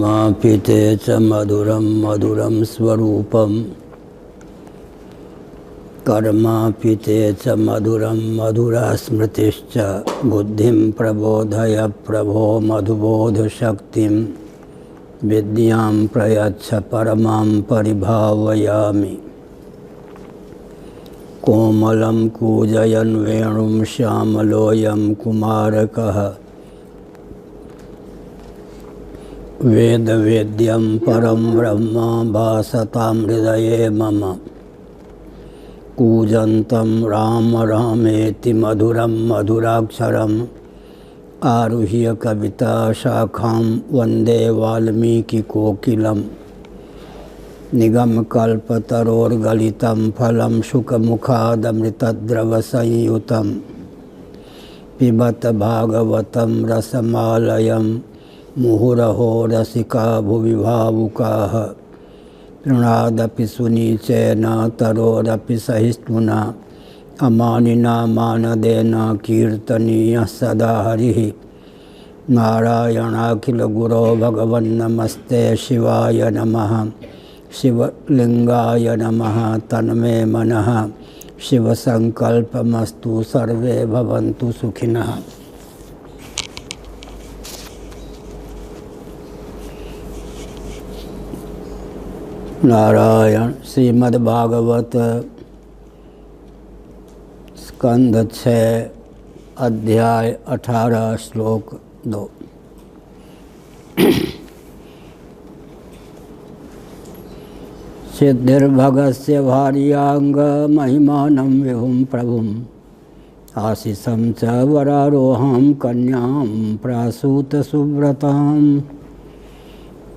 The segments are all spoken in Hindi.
कर्मापिते च मधुरं मधुरं स्वरूपं कर्मापिते च मधुरं मधुरा स्मृतिश्च बुद्धिं प्रबोधय प्रभो मधुबोधशक्तिं विद्यां प्रयच्छ परमां परिभावयामि। कोमलं कूजयन् वेणुं श्यामलोऽयं कुमारकः वेदवेद्यं परं ब्रह्म भासतां हृदये मम। कूजन्तं राम रामेति मधुरं मधुराक्षरम् आरुह्य कविता शाखां वन्दे वाल्मीकिकोकिलं। निगमकल्पतरोर्गलितं फलं शुकमुखादमृतद्रवसंयुतं पिबत भागवतं रसमालयं मुहुरहो रसिका भुवि भावुकाः। तृणादपि सुनीचेन तरोरपि सहिष्णुना अमानिना मानदेन कीर्तनीयः सदा हरिः। नारायणाखिलगुरो भगवन्नमस्ते शिवाय नमः। शिवलिंगाय नमः। तन्मे मनः शिवसंकल्पमस्तु। सर्वे भवन्तु सुखिनः। नारायण। श्रीमद्भागवत स्कंध 6 अध्याय 18 श्लोक 2। सिद्धिर्भगस्य भार्याङ्ग महिमानं विभुं प्रभुम् आशिषं च वरारोहां कन्यां प्रासूत सुव्रताम्।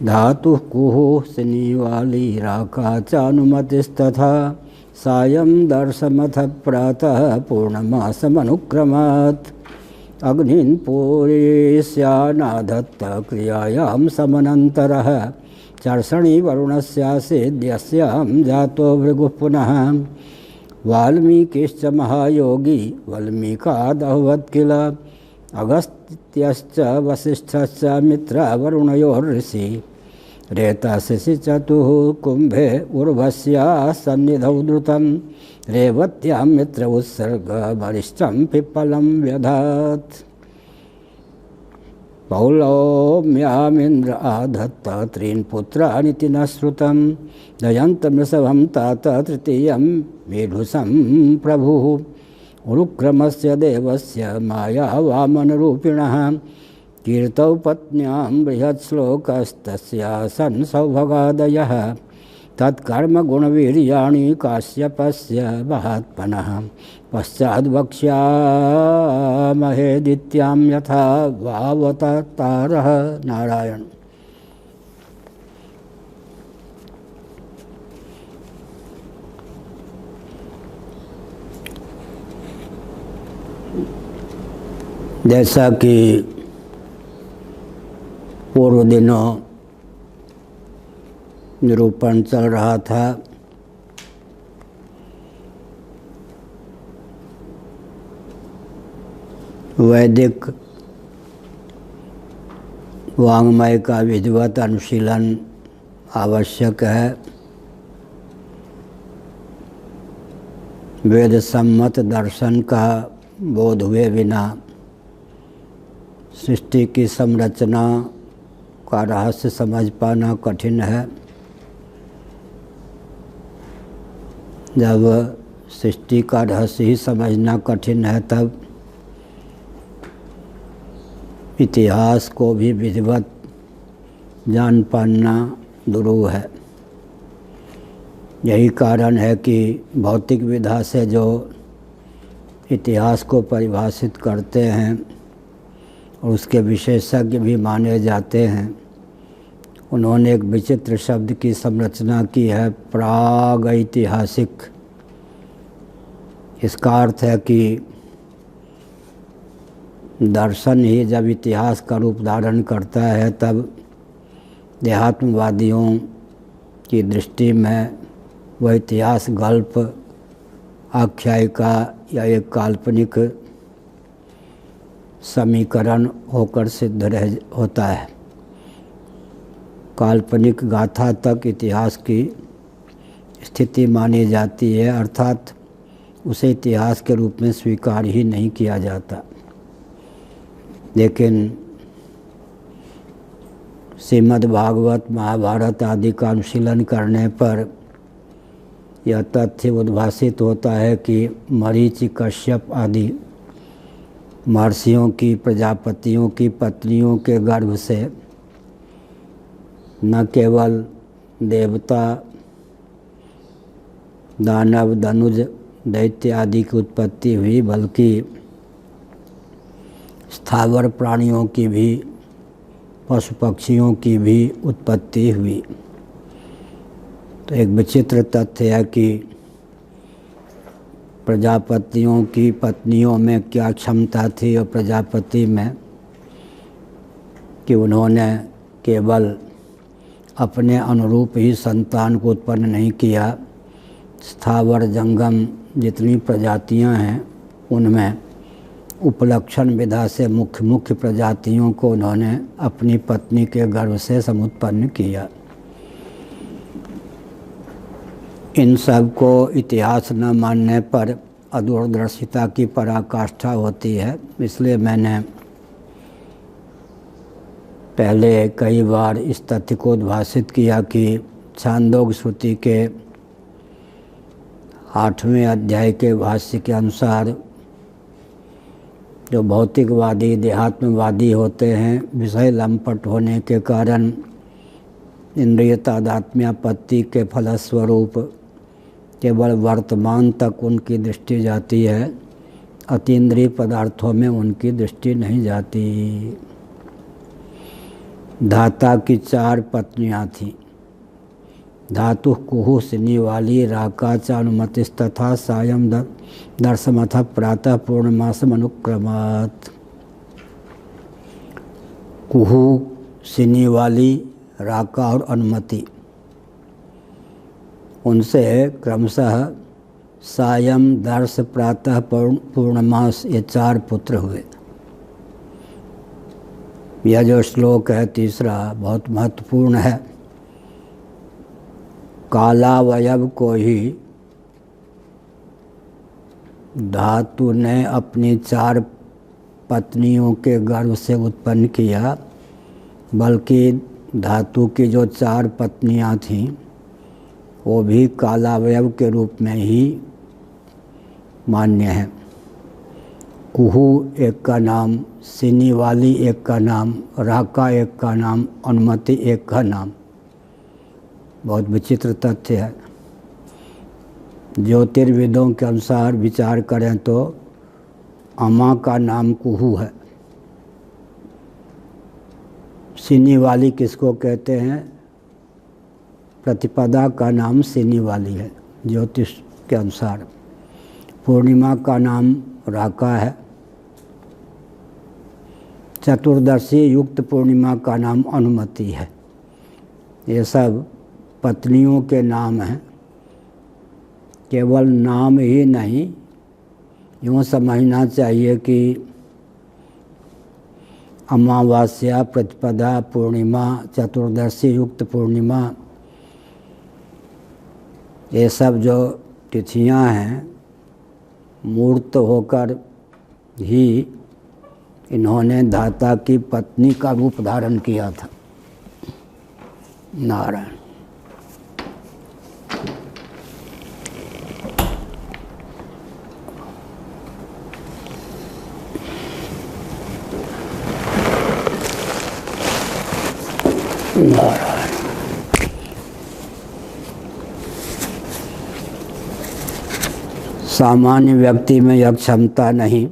धातुः कुः शनिवाली राका चानुमतिस्तथा सायं दर्शमथ प्रातः पूर्णमासमनुक्रमात्। अग्निन् पूरयिष्यानाधत्त क्रियायां समनन्तरः चर्षणि वरुणस्यासीद्यस्यां जातो भृगुः पुनः। वाल्मीकिश्च महायोगी वल्मीकादभवत् किल। अगस्त्यश्च वसिष्ठश्च मित्रवरुणयोर्ऋषि रेतशिशि चतुः कुम्भे उर्वश्याः सन्निधौ द्रुतं। रेवत्यां मित्र उत्सर्ग वरिष्ठं पिप्पलं व्यधात्। पौलोम्यामिन्द्र आधत्त त्रीन् पुत्रानिति न श्रुतं। दयन्तमृषभं तात तृतीयं मेढुसं प्रभुः। उरुक्रमस्य देवस्य माया वामनरूपिणः कीर्तौ पत्न्यां बृहत्श्लोकस्तस्यासन् सौभगादयः। तत्कर्मगुणवीर्याणि काश्यपस्य महात्मनः पश्चाद्वक्ष्यामहे दित्यां यथा वावतारः। नारायण। जैसा कि पूर्व दिनों निरूपण चल रहा था, वैदिक वाङ्मय का विधिवत अनुशीलन आवश्यक है। वेद सम्मत दर्शन का बोध हुए बिना सृष्टि की संरचना का रहस्य समझ पाना कठिन है। जब सृष्टि का रहस्य ही समझना कठिन है, तब इतिहास को भी विधिवत जान पाना दुरूह है। यही कारण है कि भौतिक विधा से जो इतिहास को परिभाषित करते हैं और उसके विशेषज्ञ भी माने जाते हैं, उन्होंने एक विचित्र शब्द की संरचना की है, प्रागैतिहासिक। इसका अर्थ है कि दर्शन ही जब इतिहास का रूप धारण करता है, तब देहात्मवादियों की दृष्टि में वह इतिहास गल्प, आख्यायिका या एक काल्पनिक समीकरण होकर सिद्ध होता है। काल्पनिक गाथा तक इतिहास की स्थिति मानी जाती है, अर्थात उसे इतिहास के रूप में स्वीकार ही नहीं किया जाता। लेकिन श्रीमद् भागवत, महाभारत आदि का अनुशीलन करने पर यह तथ्य उद्भासित होता है कि मरीचि, कश्यप आदि महर्षियों की, प्रजापतियों की पत्नियों के गर्भ से न केवल देवता, दानव, धनुज, दैत्य आदि की उत्पत्ति हुई, बल्कि स्थावर प्राणियों की भी, पशु पक्षियों की भी उत्पत्ति हुई। तो एक विचित्र तथ्य है कि प्रजापतियों की पत्नियों में क्या क्षमता थी और प्रजापति में, कि उन्होंने केवल अपने अनुरूप ही संतान को उत्पन्न नहीं किया, स्थावर जंगम जितनी प्रजातियां हैं उनमें उपलक्षण विधा से मुख्य प्रजातियों को उन्होंने अपनी पत्नी के गर्भ से समुत्पन्न किया। इन सब को इतिहास न मानने पर अदूरदर्शिता की पराकाष्ठा होती है। इसलिए मैंने पहले कई बार इस तथ्य को उद्भासित किया कि छांदोग्य श्रुति के 8वें अध्याय के भाष्य के अनुसार जो भौतिकवादी, देहात्मवादी होते हैं, विषय लंपट होने के कारण इंद्रिय तादात्म्यापत्ति के फलस्वरूप केवल वर्तमान तक उनकी दृष्टि जाती है, अतीन्द्रिय पदार्थों में उनकी दृष्टि नहीं जाती। धाता की 4 पत्नियां थीं। धातु कुहु सिनी वाली, राका चानुमतिस्तथा सायं दर्शमथ प्रातः पूर्णमासम अनुक्रमात्। कुहु, सिनी वाली, राका और अनुमति, उनसे क्रमशः सायं, दर्श, प्रातः, पूर्णमास ये 4 पुत्र हुए। यह जो श्लोक है तीसरा बहुत महत्वपूर्ण है। कालावयव को ही धातु ने अपनी 4 पत्नियों के गर्भ से उत्पन्न किया, बल्कि धातु की जो 4 पत्नियां थीं वो भी कालावयव के रूप में ही मान्य है। कुहू एक का नाम, सिनी वाली एक का नाम, राका एक का नाम, अनुमति एक का नाम। बहुत विचित्र तथ्य है। ज्योतिर्विदों के अनुसार विचार करें तो अमा का नाम कुहू है। सिनी वाली किसको कहते हैं? प्रतिपदा का नाम सिनी वाली है ज्योतिष के अनुसार। पूर्णिमा का नाम राका है। चतुर्दशी युक्त पूर्णिमा का नाम अनुमति है। ये सब पत्नियों के नाम हैं। केवल नाम ही नहीं, यूँ समझना चाहिए कि अमावास्या, प्रतिपदा, पूर्णिमा, चतुर्दशी युक्त पूर्णिमा, ये सब जो तिथियां हैं मूर्त होकर ही इन्होंने धाता की पत्नी का रूप धारण किया था। नारायण। नारायण। सामान्य व्यक्ति में यह क्षमता नहीं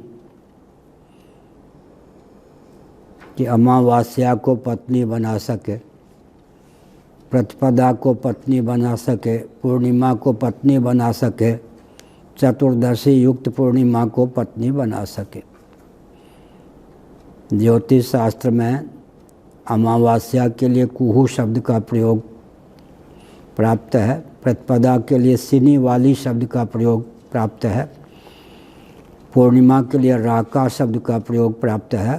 कि अमावास्या को पत्नी बना सके, प्रतिपदा को पत्नी बना सके, पूर्णिमा को पत्नी बना सके, चतुर्दशी युक्त पूर्णिमा को पत्नी बना सके। ज्योतिष शास्त्र में अमावास्या के लिए कुहू शब्द का प्रयोग प्राप्त है, प्रतिपदा के लिए सिनी वाली शब्द का प्रयोग प्राप्त है, पूर्णिमा के लिए राका शब्द का प्रयोग प्राप्त है,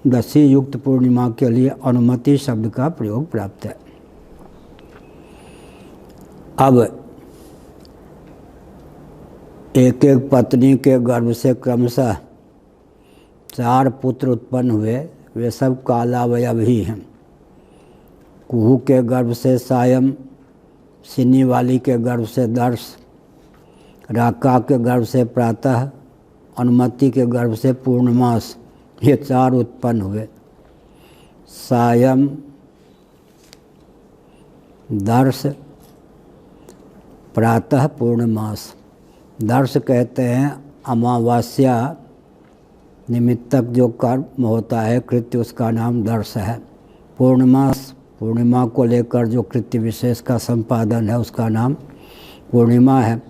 दशी युक्त पूर्णिमा के लिए अनुमति शब्द का प्रयोग प्राप्त है। अब एक एक पत्नी के गर्भ से क्रमशः 4 पुत्र उत्पन्न हुए, वे सब कालावयव ही हैं। कुहू के गर्भ से सायम, सिनी वाली के गर्भ से दर्श, राका के गर्भ से प्रातः, अनुमति के गर्भ से पूर्णमास, ये 4 उत्पन्न हुए। सायम, दर्श, प्रातः, पूर्णमास। दर्श कहते हैं अमावस्या निमित्तक जो कर्म होता है कृत्य, उसका नाम दर्श है। पूर्णमास, पूर्णिमा को लेकर जो कृत्य विशेष का संपादन है उसका नाम पूर्णिमा है।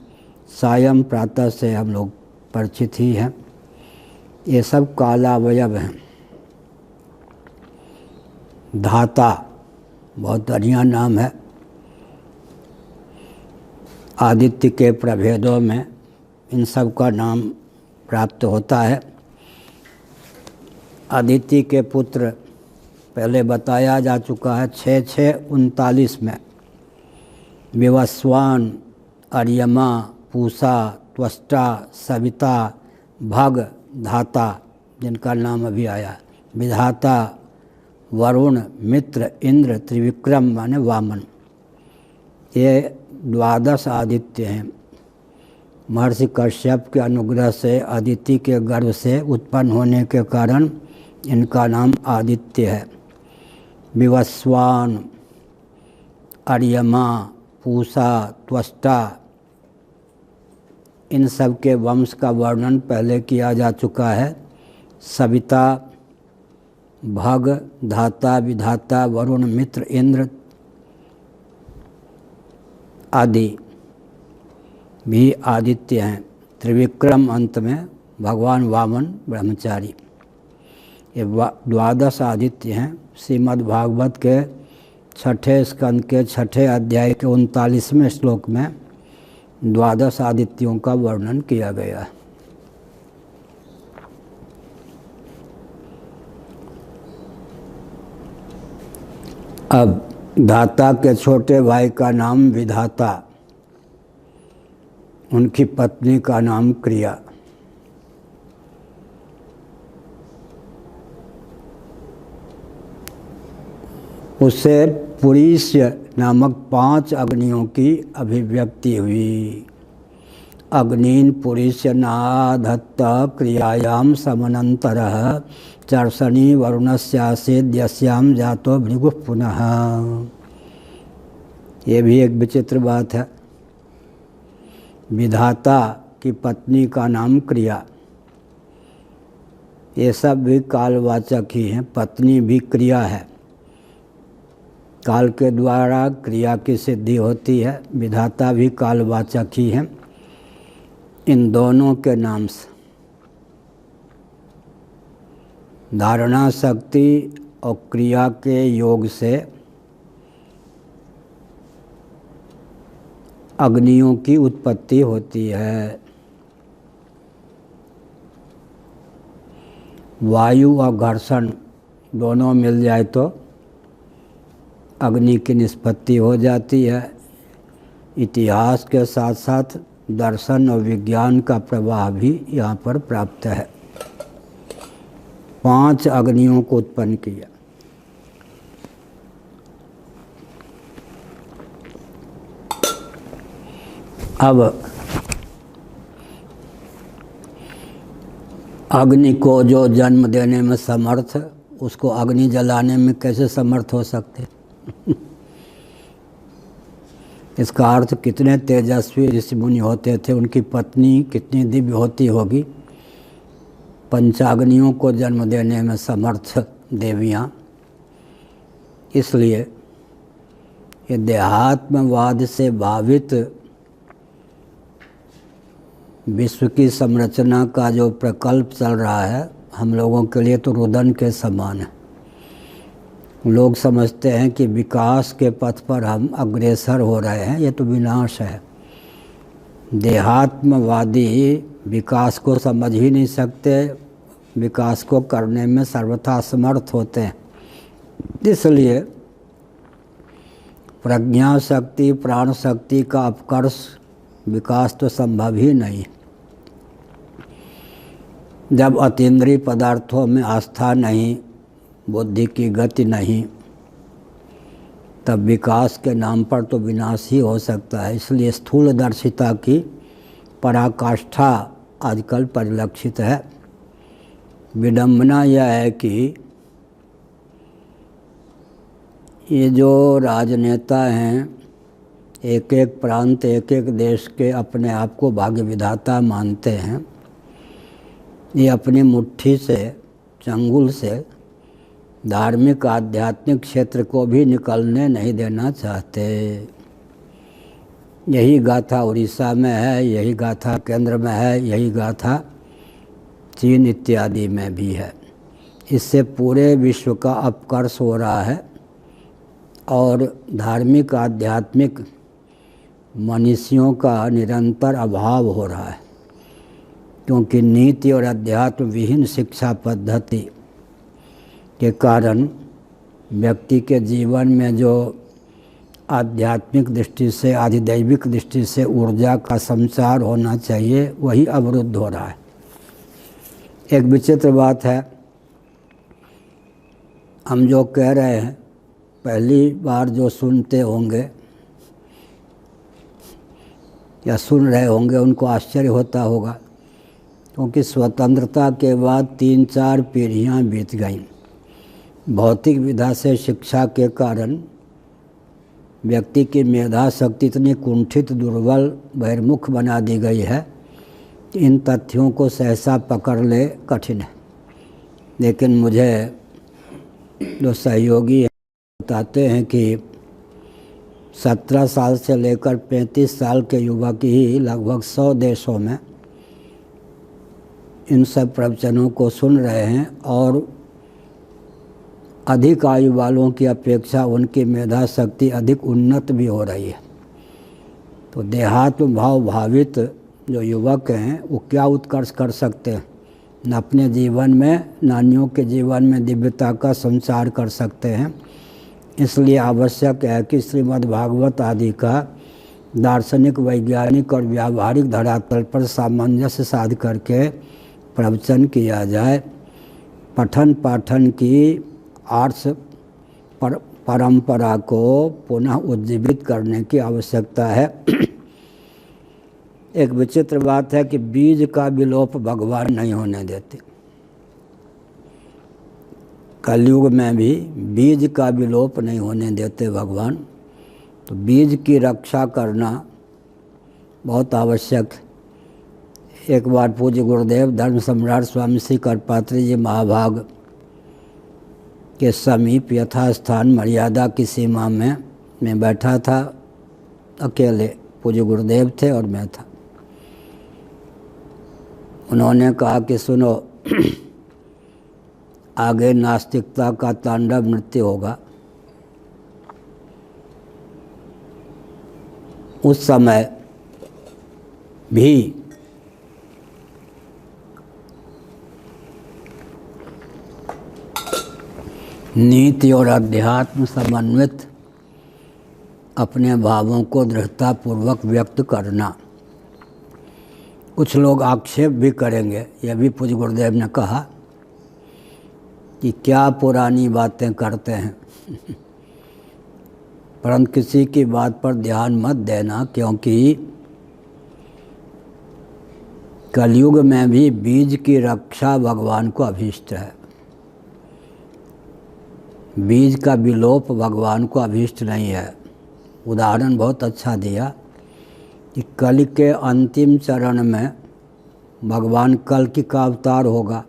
सायं, प्रातः से हम लोग परिचित ही हैं। ये सब कालावयव हैं। धाता बहुत बढ़िया नाम है। आदित्य के प्रभेदों में इन सब का नाम प्राप्त होता है। आदित्य के पुत्र पहले बताया जा चुका है 6-6-39 में। विवस्वान, अर्यमा, पूषा, त्वष्टा, सविता, भग, धाता, जिनका नाम अभी आया। विधाता, वरुण, मित्र, इंद्र, त्रिविक्रम माने वामन। ये 12 आदित्य हैं। महर्षि कश्यप के अनुग्रह से अदिति के गर्भ से उत्पन्न होने के कारण इनका नाम आदित्य है। विवस्वान, अर्यमा, पूषा, त्वष्टा, इन सब के वंश का वर्णन पहले किया जा चुका है। सविता, भग, धाता, विधाता, वरुण, मित्र, इंद्र आदि भी आदित्य हैं। त्रिविक्रम अंत में भगवान वामन ब्रह्मचारी। ये 12 आदित्य हैं। श्रीमद् भागवत के 6ठे स्कंद के 6ठे अध्याय के 39वें श्लोक में 12 आदित्यों का वर्णन किया गया है। अब धाता के छोटे भाई का नाम विधाता, उनकी पत्नी का नाम क्रिया। उससे पुरीष्य नामक 5 अग्नियों की अभिव्यक्ति हुई। अग्नीन पुरीष्य नाधत्त क्रियायाम समनंतरः चर्षणी वरुणस्यासेद यस्याम जातो भृगुः पुनः। ये भी एक विचित्र बात है। विधाता की पत्नी का नाम क्रिया। ये सब भी कालवाचक ही हैं। पत्नी भी क्रिया है। काल के द्वारा क्रिया की सिद्धि होती है। विधाता भी कालवाचक ही हैं। इन दोनों के नाम से धारणा शक्ति और क्रिया के योग से अग्नियों की उत्पत्ति होती है। वायु और घर्षण दोनों मिल जाए तो अग्नि की निष्पत्ति हो जाती है। इतिहास के साथ साथ दर्शन और विज्ञान का प्रवाह भी यहाँ पर प्राप्त है। 5 अग्नियों को उत्पन्न किया। अब अग्नि को जो जन्म देने में समर्थ, उसको अग्नि जलाने में कैसे समर्थ हो सकते? इसका अर्थ कितने तेजस्वी ऋषि मुनि होते थे, उनकी पत्नी कितनी दिव्य होती होगी। पंचाग्नियों को जन्म देने में समर्थ देवियाँ। इसलिए ये देहात्मवाद से भावित विश्व की संरचना का जो प्रकल्प चल रहा है, हम लोगों के लिए तो रुदन के समान है। लोग समझते हैं कि विकास के पथ पर हम अग्रसर हो रहे हैं, ये तो विनाश है। देहात्मवादी विकास को समझ ही नहीं सकते, विकास को करने में सर्वथा समर्थ होते हैं। इसलिए प्रज्ञा शक्ति, प्राण शक्ति का अपकर्ष विकास तो संभव ही नहीं। जब अतीन्द्रिय पदार्थों में आस्था नहीं, बुद्धि की गति नहीं, तब विकास के नाम पर तो विनाश ही हो सकता है। इसलिए स्थूलदर्शिता की पराकाष्ठा आजकल परिलक्षित है। विडंबना यह है कि ये जो राजनेता हैं, एक एक प्रांत, एक एक देश के अपने आप को भाग्य विधाता मानते हैं, ये अपनी मुट्ठी से, चंगुल से धार्मिक आध्यात्मिक क्षेत्र को भी निकलने नहीं देना चाहते। यही गाथा उड़ीसा में है, यही गाथा केंद्र में है, यही गाथा चीन इत्यादि में भी है। इससे पूरे विश्व का अपकर्ष हो रहा है और धार्मिक आध्यात्मिक मनीषियों का निरंतर अभाव हो रहा है, क्योंकि नीति और अध्यात्म विहीन शिक्षा पद्धति के कारण व्यक्ति के जीवन में जो आध्यात्मिक दृष्टि से, आधिदैविक दृष्टि से ऊर्जा का संचार होना चाहिए, वही अवरुद्ध हो रहा है। एक विचित्र बात है, हम जो कह रहे हैं, पहली बार जो सुनते होंगे या सुन रहे होंगे उनको आश्चर्य होता होगा, क्योंकि स्वतंत्रता के बाद 3-4 पीढ़ियाँ बीत गईं। भौतिक विधा से शिक्षा के कारण व्यक्ति की मेधा शक्ति इतनी कुंठित, दुर्बल, बहिर्मुख बना दी गई है कि इन तथ्यों को सहसा पकड़ ले कठिन है। लेकिन मुझे जो सहयोगी बताते हैं कि 17 साल से लेकर 35 साल के युवक ही लगभग 100 देशों में इन सब प्रवचनों को सुन रहे हैं और अधिक आयु वालों की अपेक्षा उनकी मेधा शक्ति अधिक उन्नत भी हो रही है। तो देहात्म भाव भावित जो युवक हैं वो क्या उत्कर्ष कर सकते हैं? न अपने जीवन में, न अन्यों के जीवन में दिव्यता का संचार कर सकते हैं। इसलिए आवश्यक है कि श्रीमद् भागवत आदि का दार्शनिक, वैज्ञानिक और व्यावहारिक धरातल पर सामंजस्य साध करके प्रवचन किया जाए। पठन पाठन की आर्ष परंपरा को पुनः उज्जीवित करने की आवश्यकता है। एक विचित्र बात है कि बीज का विलोप भगवान नहीं होने देते। कलयुग में भी बीज का विलोप नहीं होने देते भगवान। तो बीज की रक्षा करना बहुत आवश्यक है। एक बार पूज्य गुरुदेव धर्म सम्राट स्वामी श्री करपात्री जी महाभाग के समीप यथास्थान मर्यादा की सीमा में मैं बैठा था, अकेले पूज्य गुरुदेव थे और मैं था। उन्होंने कहा कि सुनो, आगे नास्तिकता का तांडव नृत्य होगा। उस समय भी नीति और अध्यात्म समन्वित अपने भावों को दृढ़तापूर्वक व्यक्त करना। कुछ लोग आक्षेप भी करेंगे, यह भी पूज्य गुरुदेव ने कहा कि क्या पुरानी बातें करते हैं। परंतु किसी की बात पर ध्यान मत देना, क्योंकि कलयुग में भी बीज की रक्षा भगवान को अभीष्ट है। बीज का विलोप भगवान को अभीष्ट नहीं है। उदाहरण बहुत अच्छा दिया कि कल के अंतिम चरण में भगवान कल्कि का अवतार होगा,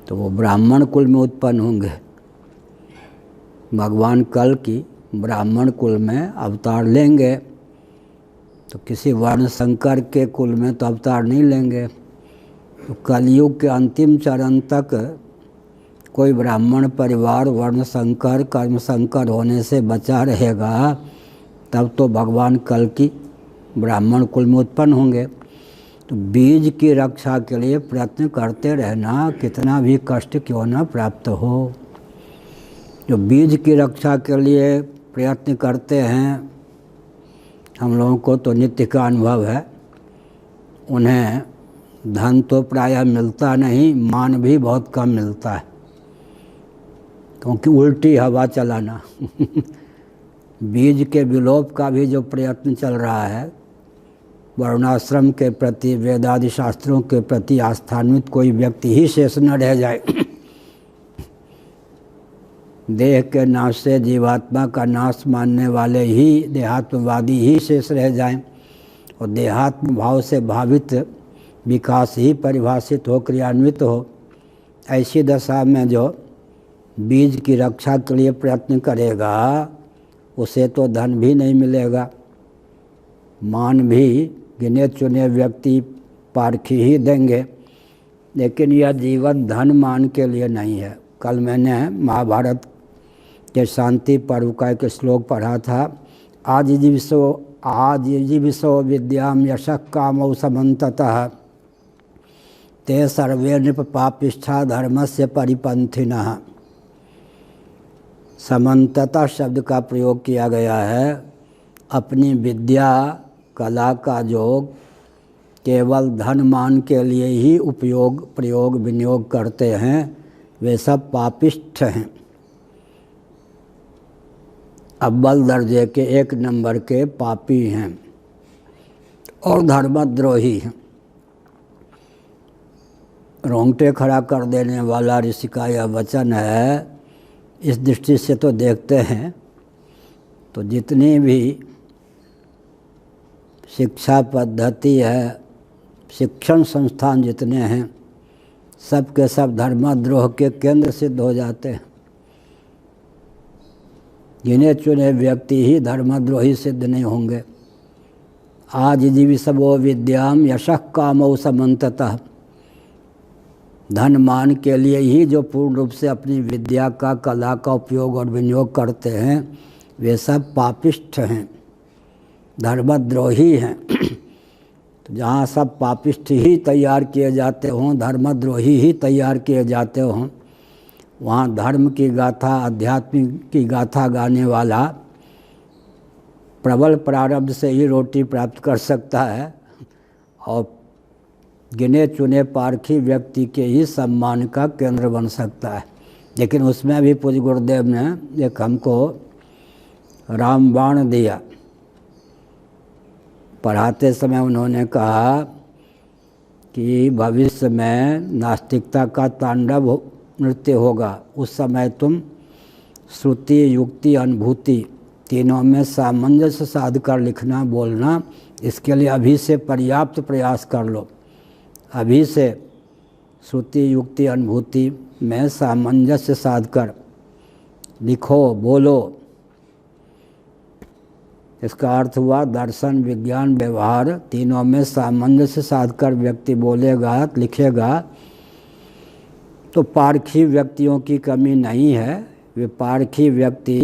तो वो ब्राह्मण कुल में उत्पन्न होंगे। भगवान कल्कि ब्राह्मण कुल में अवतार लेंगे, तो किसी वर्ण संकर के कुल में तो अवतार नहीं लेंगे। तो कलयुग के अंतिम चरण तक कोई ब्राह्मण परिवार वर्ण संकर, कर्म संकर होने से बचा रहेगा, तब तो भगवान कल्कि ब्राह्मण कुल में उत्पन्न होंगे। तो बीज की रक्षा के लिए प्रयत्न करते रहना, कितना भी कष्ट क्यों न प्राप्त हो। जो बीज की रक्षा के लिए प्रयत्न करते हैं, हम लोगों को तो नित्य का अनुभव है, उन्हें धन तो प्रायः मिलता नहीं, मान भी बहुत कम मिलता है, क्योंकि उल्टी हवा चलाना बीज के विलोप का भी जो प्रयत्न चल रहा है, वर्णाश्रम के प्रति, वेदादि शास्त्रों के प्रति आस्थान्वित कोई व्यक्ति ही शेष न रह जाए देह के नाश से जीवात्मा का नाश मानने वाले ही, देहात्मवादी ही शेष रह जाएं, और देहात्म भाव से भावित विकास ही परिभाषित हो, क्रियान्वित हो। ऐसी दशा में जो बीज की रक्षा के लिए प्रयत्न करेगा, उसे तो धन भी नहीं मिलेगा, मान भी गिने चुने व्यक्ति पारखी ही देंगे, लेकिन यह जीवन धन मान के लिए नहीं है। कल मैंने महाभारत के शांति पर्व का एक श्लोक पढ़ा था, आज जीविसो विद्याम यशः कामौ समन्ततः ते सर्वे नृप पापिष्ठा धर्मस्य परिपंथिनः। समन्ततः शब्द का प्रयोग किया गया है। अपनी विद्या कला का योग केवल धन मान के लिए ही प्रयोग विनियोग करते हैं, वे सब पापिष्ठ हैं, अव्वल दर्जे के 1 नंबर के पापी हैं और धर्मद्रोही हैं। रोंगटे खड़ा कर देने वाला ऋषि का यह वचन है। इस दृष्टि से तो देखते हैं तो जितनी भी शिक्षा पद्धति है, शिक्षण संस्थान जितने हैं, सब के सब धर्मद्रोह के केंद्र सिद्ध हो जाते हैं। गिने चुने व्यक्ति ही धर्मद्रोही सिद्ध नहीं होंगे। आज जीविसवो विद्याम यशः कामौ समन्ततः, धन मान के लिए ही जो पूर्ण रूप से अपनी विद्या का, कला का उपयोग और विनियोग करते हैं, वे सब पापिष्ठ हैं, धर्मद्रोही हैं। तो जहाँ सब पापिष्ठ ही तैयार किए जाते हों, धर्मद्रोही ही तैयार किए जाते हों, वहाँ धर्म की गाथा, अध्यात्म की गाथा गाने वाला प्रबल प्रारब्ध से ही रोटी प्राप्त कर सकता है और गिने चुने पारखी व्यक्ति के ही सम्मान का केंद्र बन सकता है। लेकिन उसमें भी पूज्य गुरुदेव ने एक हमको रामबाण दिया। पढ़ाते समय उन्होंने कहा कि भविष्य में नास्तिकता का तांडव नृत्य होगा, उस समय तुम श्रुति, युक्ति, अनुभूति तीनों में सामंजस्य साध कर लिखना, बोलना। इसके लिए अभी से पर्याप्त प्रयास कर लो। अभी से श्रुति, युक्ति, अनुभूति में सामंजस्य साध कर लिखो, बोलो। इसका अर्थ हुआ दर्शन, विज्ञान, व्यवहार तीनों में सामंजस्य साध कर व्यक्ति बोलेगा, लिखेगा तो पारखी व्यक्तियों की कमी नहीं है। वे पारखी व्यक्ति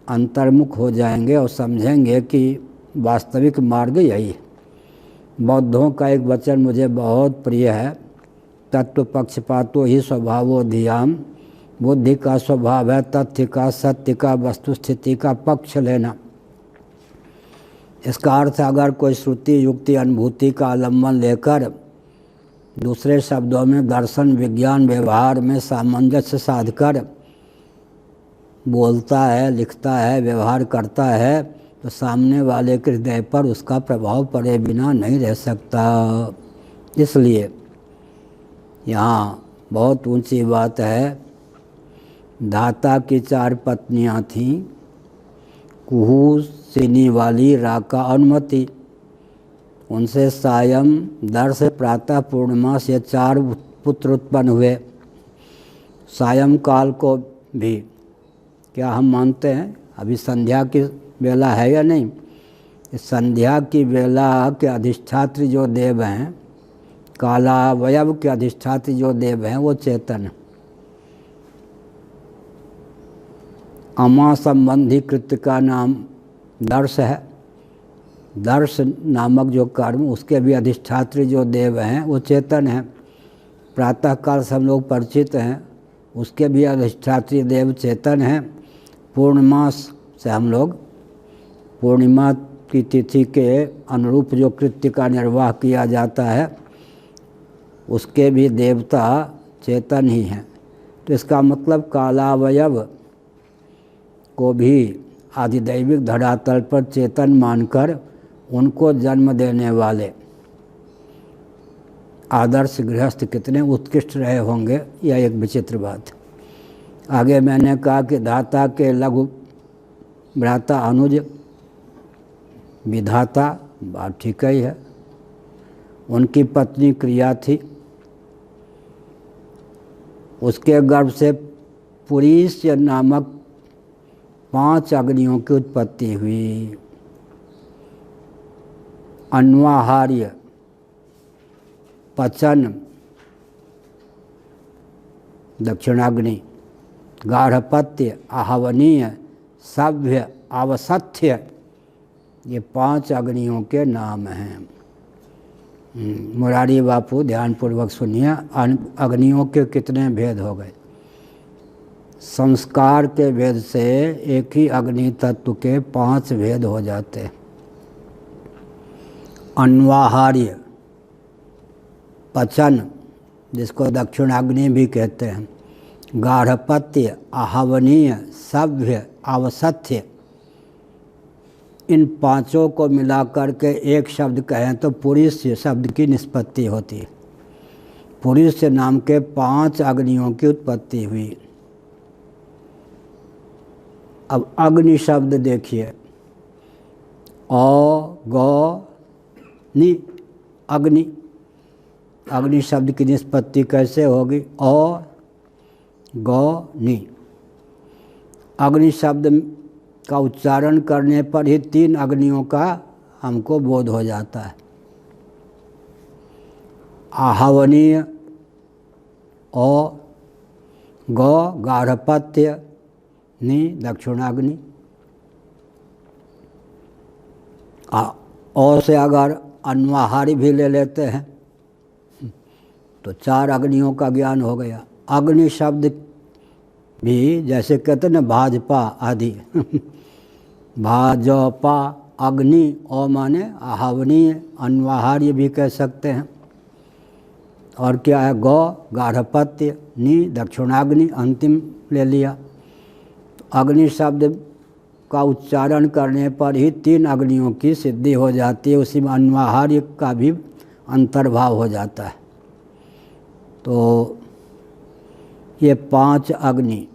अंतर्मुख हो जाएंगे और समझेंगे कि वास्तविक मार्ग यही है। बौद्धों का एक वचन मुझे बहुत प्रिय है, तत्व पक्षपातो ही स्वभावो धियाम। बुद्धि का स्वभाव है तथ्य का, सत्य का, वस्तु स्थिति का पक्ष लेना। इसका अर्थ अगर कोई श्रुति, युक्ति, अनुभूति का आलम्बन लेकर, दूसरे शब्दों में दर्शन, विज्ञान, व्यवहार में सामंजस्य साधकर बोलता है, लिखता है, व्यवहार करता है, तो सामने वाले के हृदय पर उसका प्रभाव पड़े बिना नहीं रह सकता। इसलिए यहाँ बहुत ऊंची बात है। दाता की 4 पत्नियाँ थीं, कुहू, सीनी वाली, राका, अनुमति। उनसे सायं, दर्श, प्रातः, पूर्णिमा से 4 पुत्र उत्पन्न हुए। सायं काल को भी क्या हम मानते हैं अभी संध्या की वेला है या नहीं? इस संध्या की वेला के अधिष्ठात्री जो देव हैं, कालावयव के अधिष्ठात्री जो देव हैं, वो चेतन। अमा संबंधी कृत्य का नाम दर्श है, दर्श नामक जो कर्म, उसके भी अधिष्ठात्री जो देव हैं वो चेतन हैं। प्रातःकाल से हम लोग परिचित हैं, उसके भी अधिष्ठात्री देव चेतन हैं। पूर्णिमास से हम लोग पूर्णिमा की तिथि के अनुरूप जो कृत्य का निर्वाह किया जाता है, उसके भी देवता चेतन ही हैं। तो इसका मतलब कालावयव को भी आधिदैविक धरातल पर चेतन मानकर उनको जन्म देने वाले आदर्श गृहस्थ कितने उत्कृष्ट रहे होंगे, यह एक विचित्र बात। आगे मैंने कहा कि धाता के लघु भ्राता अनुज विधाता, बात ठीक ही है। उनकी पत्नी क्रिया थी, उसके गर्भ से पुरीष्य नामक 5 अग्नियों की उत्पत्ति हुई। अन्वाहार्य, पचन दक्षिणाग्नि, गार्हपत्य, आहवनीय, सभ्य, आवसथ्य, ये 5 अग्नियों के नाम हैं। मुरारी बापू ध्यानपूर्वक सुनिए, अग्नियों के कितने भेद हो गए। संस्कार के भेद से एक ही अग्नि तत्व के 5 भेद हो जाते हैं। अन्वाहार्य, पचन जिसको दक्षिणाग्नि भी कहते हैं, गार्हपत्य, आहवनीय, सभ्य, आवसथ्य, इन 5 को मिलाकर के एक शब्द कहें तो पुरीष्य शब्द की निष्पत्ति होती है। पुरीष्य नाम के 5 अग्नियों की उत्पत्ति हुई। अब अग्नि शब्द देखिए, औ गौ नि, अग्नि, अग्नि शब्द की निष्पत्ति कैसे होगी? औ गौ नि। अग्नि शब्द का उच्चारण करने पर ही 3 अग्नियों का हमको बोध हो जाता है। आहवनीय, औ गौ, गार्हपत्य, नि, दक्षिणाग्नि। औ से अगर अन्वाहारी भी ले लेते हैं तो 4 अग्नियों का ज्ञान हो गया। अग्नि शब्द भी जैसे कहते हैं ना भाजपा आदि भाजपा, अग्नि, औ माने आहवनीय, अन्वाहार्य भी कह सकते हैं। और क्या है? गौ, गार्हपत्य, नि, दक्षिणाग्नि, अंतिम ले लिया। अग्नि शब्द का उच्चारण करने पर ही 3 अग्नियों की सिद्धि हो जाती है, उसी में अन्वाहार्य का भी अंतर्भाव हो जाता है। तो ये 5 अग्नि,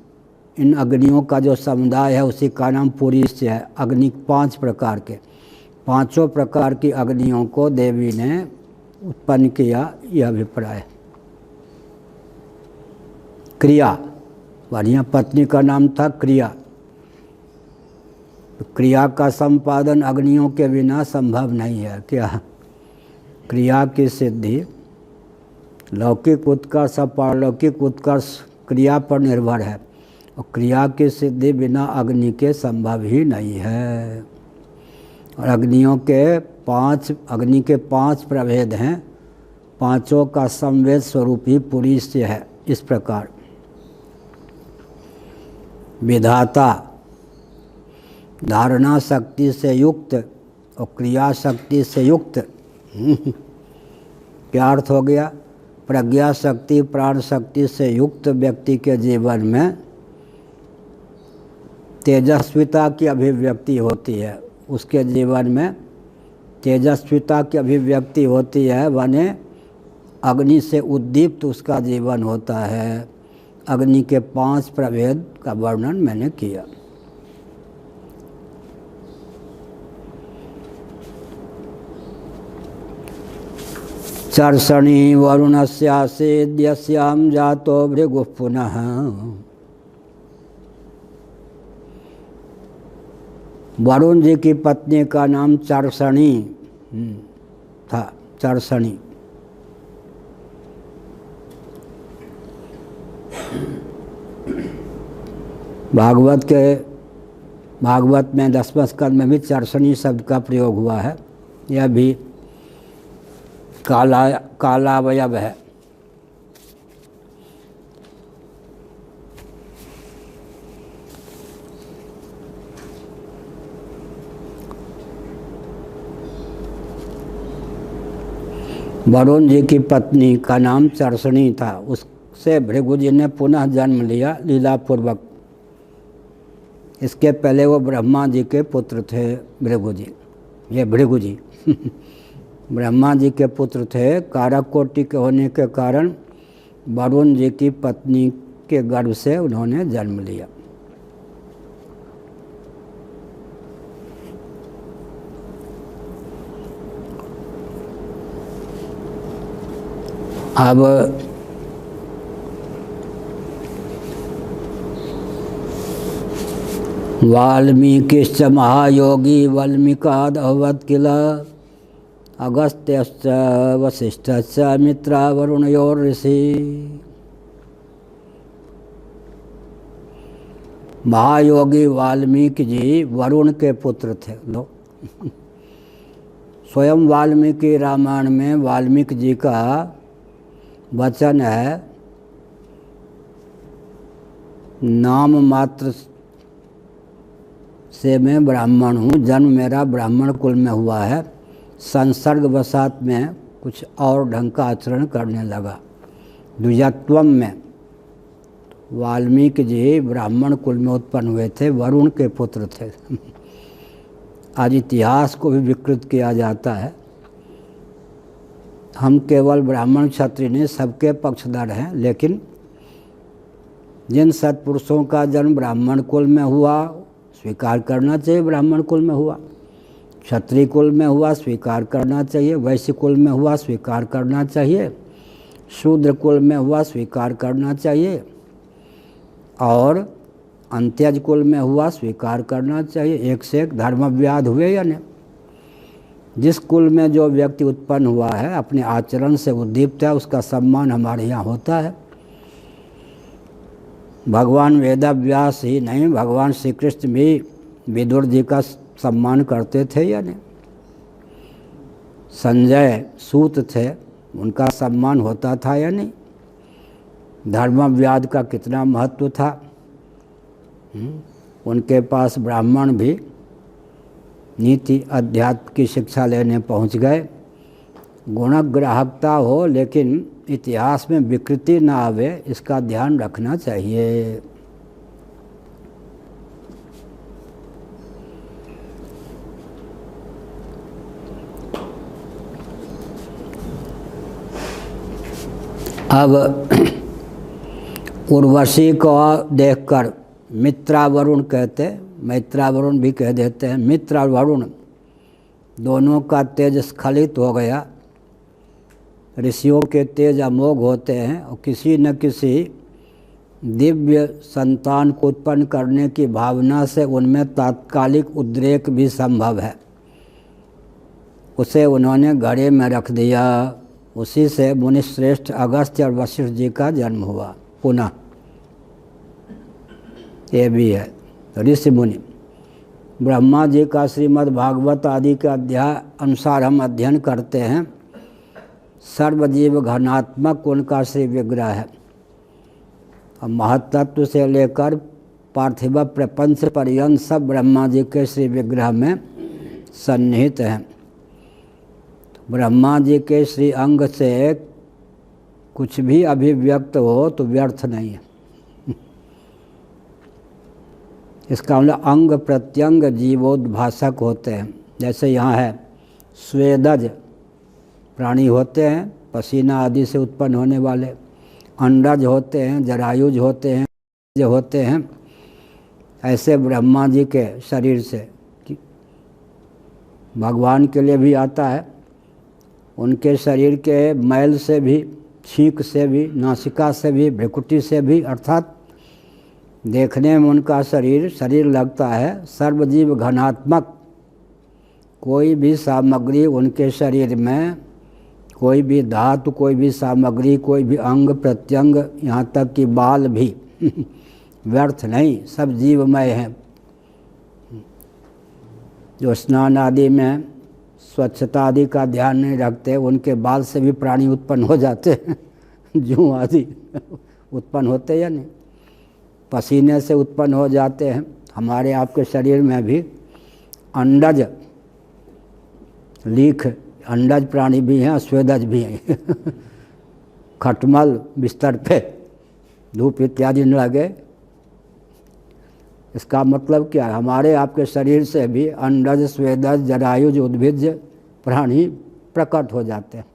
इन अग्नियों का जो समुदाय है उसी का नाम पुरीष्य है। अग्नि 5 प्रकार के, 5 प्रकार की अग्नियों को देवी ने उत्पन्न किया, यह अभिप्राय। क्रिया, बढ़िया पत्नी का नाम था क्रिया। क्रिया का संपादन अग्नियों के बिना संभव नहीं है। क्या? क्रिया की सिद्धि लौकिक उत्कर्ष और पारलौकिक उत्कर्ष क्रिया पर निर्भर है, और क्रिया की सिद्धि बिना अग्नि के संभव ही नहीं है। और अग्नियों के 5 प्रभेद हैं, 5 का संवेद स्वरूप ही पुरीष्य है। इस प्रकार विधाता धारणा शक्ति से युक्त और क्रिया शक्ति से युक्त क्या अर्थ हो गया? प्रज्ञा शक्ति, प्राण शक्ति से युक्त व्यक्ति के जीवन में तेजस्विता की अभिव्यक्ति होती है। उसके जीवन में तेजस्विता की अभिव्यक्ति होती है, माने अग्नि से उद्दीप्त उसका जीवन होता है। अग्नि के 5 प्रभेद का वर्णन मैंने किया। चर्षणी वरुणस्यासेद्यस्यां जातो भृगुः पुनः। वरुण जी की पत्नी का नाम चर्षणी था। चर्षणी भागवत में 10वें स्कंद में भी चर्षणी शब्द का प्रयोग हुआ है। यह भी कालावयव है। वरुण जी की पत्नी का नाम चरसणी था, उससे भृगु जी ने पुनः जन्म लिया लीलापूर्वक। इसके पहले वो ब्रह्मा जी के पुत्र थे भृगु जी, ये भृगु जी ब्रह्मा जी के पुत्र थे। कारक कोटि के होने के कारण वरुण जी की पत्नी के गर्भ से उन्होंने जन्म लिया। अब वाल्मीकिश्च महायोगी वाल्मीकाद अभवत् किल अगस्त्यश्च वसिष्ठश्च मित्रा वरुणयोर ऋषि। महायोगी वाल्मीकि जी वरुण के पुत्र थे। लो स्वयं वाल्मीकि रामायण में वाल्मीकि जी का वचन है, नाम मात्र से मैं ब्राह्मण हूँ, जन्म मेरा ब्राह्मण कुल में हुआ है, संसर्ग वसात में कुछ और ढंग का आचरण करने लगा। द्विजत्वम में वाल्मीकि जी ब्राह्मण कुल में उत्पन्न हुए थे, वरुण के पुत्र थे। आज इतिहास को भी विकृत किया जाता है। हम केवल ब्राह्मण क्षत्रिय नहीं, सबके पक्षधर हैं, लेकिन जिन सत्पुरुषों का जन्म ब्राह्मण कुल में हुआ स्वीकार करना चाहिए, ब्राह्मण कुल में हुआ, क्षत्रिय कुल में हुआ स्वीकार करना चाहिए, वैश्य कुल में हुआ स्वीकार करना चाहिए, शूद्र कुल में हुआ स्वीकार करना चाहिए, और अंत्यज कुल में हुआ स्वीकार करना चाहिए। एक से एक धर्मव्याध हुए या नहीं। जिस कुल में जो व्यक्ति उत्पन्न हुआ है अपने आचरण से उद्दीप्त है, उसका सम्मान हमारे यहाँ होता है। भगवान वेदव्यास ही नहीं, भगवान श्री कृष्ण भी विदुर जी का सम्मान करते थे या नहीं। संजय सूत थे, उनका सम्मान होता था या नहीं। धर्मव्याध का कितना महत्व था। उनके पास ब्राह्मण भी नीति अध्यात्म की शिक्षा लेने पहुंच गए। गुणग्राहकता हो लेकिन इतिहास में विकृति ना आवे, इसका ध्यान रखना चाहिए। अब उर्वशी को देखकर मित्रा वरुण कहते, मैत्रा वरुण भी कह देते हैं, मित्र और वरुण दोनों का तेज स्खलित हो गया। ऋषियों के तेज अमोघ होते हैं और किसी न किसी दिव्य संतान को उत्पन्न करने की भावना से उनमें तात्कालिक उद्रेक भी संभव है। उसे उन्होंने घड़े में रख दिया। उसी से मुनिश्रेष्ठ अगस्त्य और वशिष्ठ जी का जन्म हुआ पुनः। ये भी है ऋषि मुनि। ब्रह्मा जी का श्रीमद् भागवत आदि के अध्याय अनुसार हम अध्ययन करते हैं। सर्वजीव घनात्मक उनका श्री विग्रह है और महत्त्व से लेकर पार्थिव प्रपंच पर्यंत सब ब्रह्मा जी के श्री विग्रह में सन्निहित हैं। ब्रह्मा जी के श्री अंग से कुछ भी अभिव्यक्त हो तो व्यर्थ नहीं है। इसका मतलब अंग प्रत्यंग जीवोद्भासक होते हैं। जैसे यहाँ है स्वेदज प्राणी होते हैं, पसीना आदि से उत्पन्न होने वाले, अंडज होते हैं, जरायुज होते हैं, जो होते हैं। ऐसे ब्रह्मा जी के शरीर से भगवान के लिए भी आता है। उनके शरीर के मैल से भी, छींक से भी, नासिका से भी, भ्रुकुटी से भी, अर्थात देखने में उनका शरीर लगता है सर्वजीव घनात्मक। कोई भी सामग्री उनके शरीर में, कोई भी धातु, कोई भी सामग्री, कोई भी अंग प्रत्यंग, यहाँ तक कि बाल भी व्यर्थ नहीं, सब जीवमय हैं। जो स्नान आदि में स्वच्छता आदि का ध्यान नहीं रखते, उनके बाल से भी प्राणी उत्पन्न हो जाते हैं जूं आदि उत्पन्न होते या नहीं, पसीने से उत्पन्न हो जाते हैं। हमारे आपके शरीर में भी अंडज लीख अंडज प्राणी भी हैं, स्वेदज भी हैं खटमल बिस्तर पे धूप इत्यादि न लगे, इसका मतलब क्या है, हमारे आपके शरीर से भी अंडज स्वेदज जरायुज उद्भिज प्राणी प्रकट हो जाते हैं।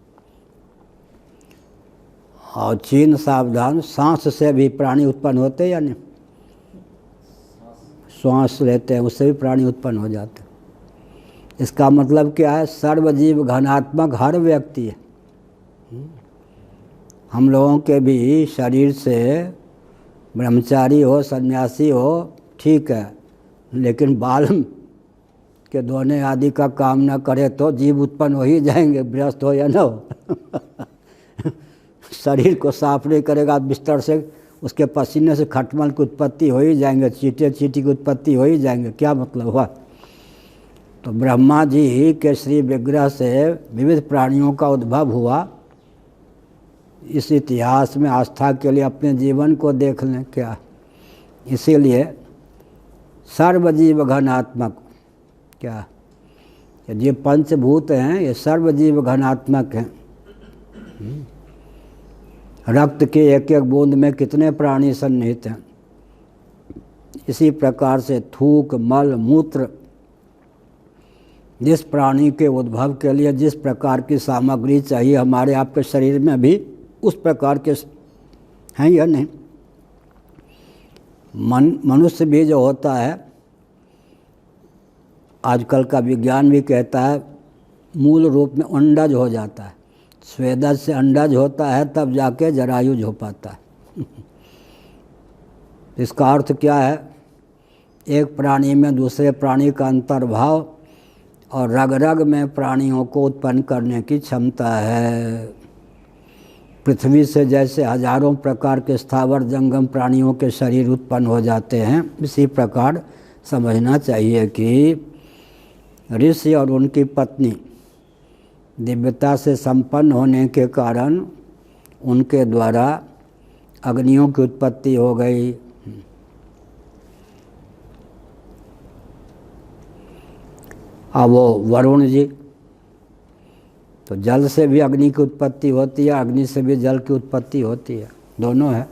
और चीन सावधान, सांस से भी प्राणी उत्पन्न होते हैं या नहीं, श्वास लेते हैं उससे भी प्राणी उत्पन्न हो जाते हैं। इसका मतलब क्या है, सर्वजीव घनात्मक हर व्यक्ति है। हम लोगों के भी शरीर से ब्रह्मचारी हो सन्यासी हो ठीक है, लेकिन बाल के धोने आदि का काम न करे तो जीव उत्पन्न हो ही जाएंगे, व्यस्त हो या न हो शरीर को साफ नहीं करेगा बिस्तर से, उसके पसीने से खटमल की उत्पत्ति हो ही जाएंगे, चींटी चींटी की उत्पत्ति हो ही जाएंगे, क्या मतलब हुआ। तो ब्रह्मा जी के श्री विग्रह से विविध प्राणियों का उद्भव हुआ। इस इतिहास में आस्था के लिए अपने जीवन को देख लें क्या, इसीलिए सर्वजीव घनात्मक क्या, ये पंचभूत हैं ये सर्वजीव घनात्मक हैं। रक्त के एक एक बूंद में कितने प्राणी सन्निहित हैं। इसी प्रकार से थूक मल मूत्र, जिस प्राणी के उद्भव के लिए जिस प्रकार की सामग्री चाहिए हमारे आपके शरीर में भी उस प्रकार के हैं या नहीं। मनुष्य भी जो होता है, आजकल का विज्ञान भी कहता है मूल रूप में अंडज हो जाता है, स्वेदज से अंडज होता है तब जाके जरायुज हो पाता है इसका अर्थ क्या है, एक प्राणी में दूसरे प्राणी का अंतर्भाव और रग रग में प्राणियों को उत्पन्न करने की क्षमता है। पृथ्वी से जैसे हजारों प्रकार के स्थावर जंगम प्राणियों के शरीर उत्पन्न हो जाते हैं, इसी प्रकार समझना चाहिए कि ऋषि और उनकी पत्नी दिव्यता से संपन्न होने के कारण उनके द्वारा अग्नियों की उत्पत्ति हो गई। अब वो वरुण जी, तो जल से भी अग्नि की उत्पत्ति होती है, अग्नि से भी जल की उत्पत्ति होती है, दोनों है।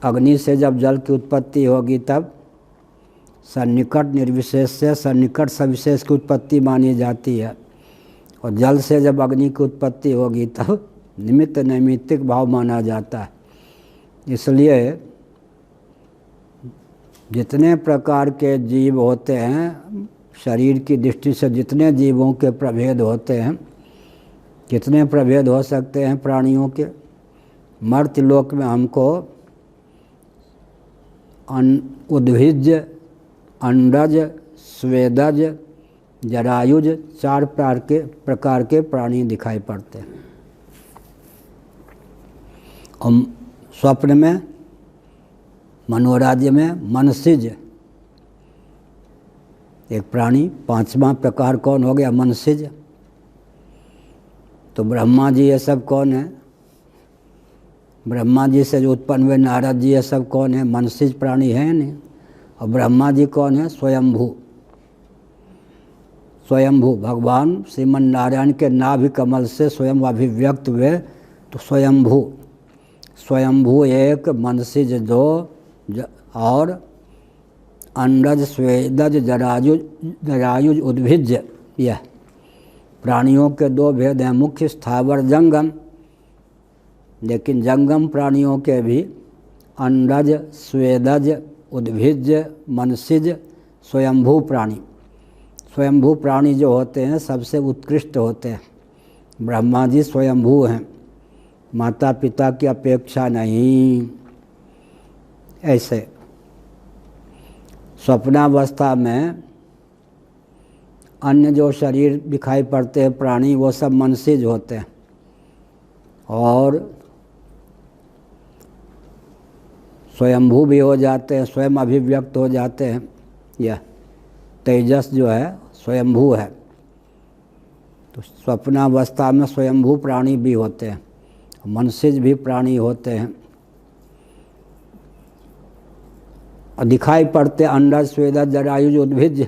अग्नि से जब जल की उत्पत्ति होगी तब सन्निकट निर्विशेष से सन्निकट सविशेष की उत्पत्ति मानी जाती है, और जल से जब अग्नि की उत्पत्ति होगी तब निमित्त नैमित्तिक भाव माना जाता है। इसलिए जितने प्रकार के जीव होते हैं, शरीर की दृष्टि से जितने जीवों के प्रभेद होते हैं, कितने प्रभेद हो सकते हैं प्राणियों के। मर्त्य लोक में हमको उद्भिज, अंडज, स्वेदज, जरायुज 4 प्रकार के प्राणी दिखाई पड़ते हैं। और स्वप्न में मनोराज्य में मनसिज एक प्राणी, 5वां प्रकार कौन हो गया, मनसिज। तो ब्रह्मा जी ये सब कौन है, ब्रह्मा जी से जो उत्पन्न हुए नारद जी ये सब कौन है, मनसिज प्राणी है नहीं। और ब्रह्मा जी कौन है, स्वयंभू। स्वयंभू भगवान श्रीमन नारायण के नाभि कमल से स्वयं अभिव्यक्त हुए, तो स्वयंभू। स्वयंभू एक, मनसिज 2, और अंडज स्वेदज जरायुज उद्भिज। यह प्राणियों के 2 भेद हैं, मुख्य स्थावर जंगम। लेकिन जंगम प्राणियों के भी अंडज स्वेदज उद्भिज मनसिज स्वयंभू प्राणी। स्वयंभू प्राणी जो होते हैं सबसे उत्कृष्ट होते हैं। ब्रह्मा जी स्वयंभू हैं, माता पिता की अपेक्षा नहीं। ऐसे स्वप्नावस्था में अन्य जो शरीर दिखाई पड़ते हैं प्राणी, वो सब मनसिज होते हैं और स्वयंभू भी हो जाते हैं, स्वयं अभिव्यक्त हो जाते हैं। यह तेजस जो है स्वयंभू है। तो स्वप्नावस्था में स्वयंभू प्राणी भी होते हैं, मनसिज भी प्राणी होते हैं और दिखाई पड़ते अंडज स्वेदज जरायुज उद्भिज।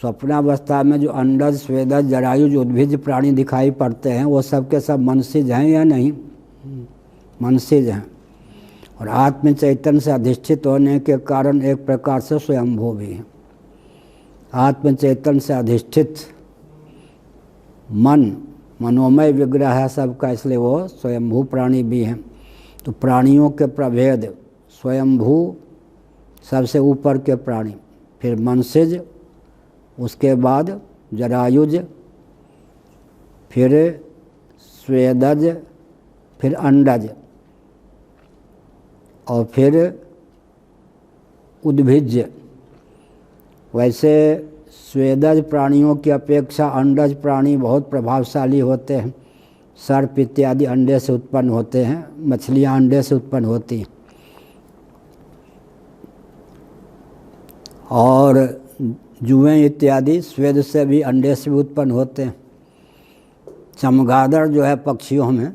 स्वप्नावस्था में जो अंडज स्वेदज जरायुज उद्भिज प्राणी दिखाई पड़ते हैं वो सब के सब मनसिज हैं या नहीं? मनसिज हैं। और आत्म चैतन्य से अधिष्ठित होने के कारण एक प्रकार से स्वयंभू भी है। आत्म चैतन्य से अधिष्ठित मन मनोमय विग्रह है सबका, इसलिए वो स्वयंभू प्राणी भी हैं। तो प्राणियों के प्रभेद, स्वयंभू सबसे ऊपर के प्राणी, फिर मनसिज, उसके बाद जरायुज, फिर स्वेदज, फिर अंडज और फिर उद्भिज। वैसे स्वेदज प्राणियों की अपेक्षा अंडज प्राणी बहुत प्रभावशाली होते हैं। सर्प इत्यादि अंडे से उत्पन्न होते हैं, मछलियाँ अंडे से उत्पन्न होती हैं। और जुएं इत्यादि स्वेद से भी अंडे से भी उत्पन्न होते हैं। चमगादड़ जो है पक्षियों में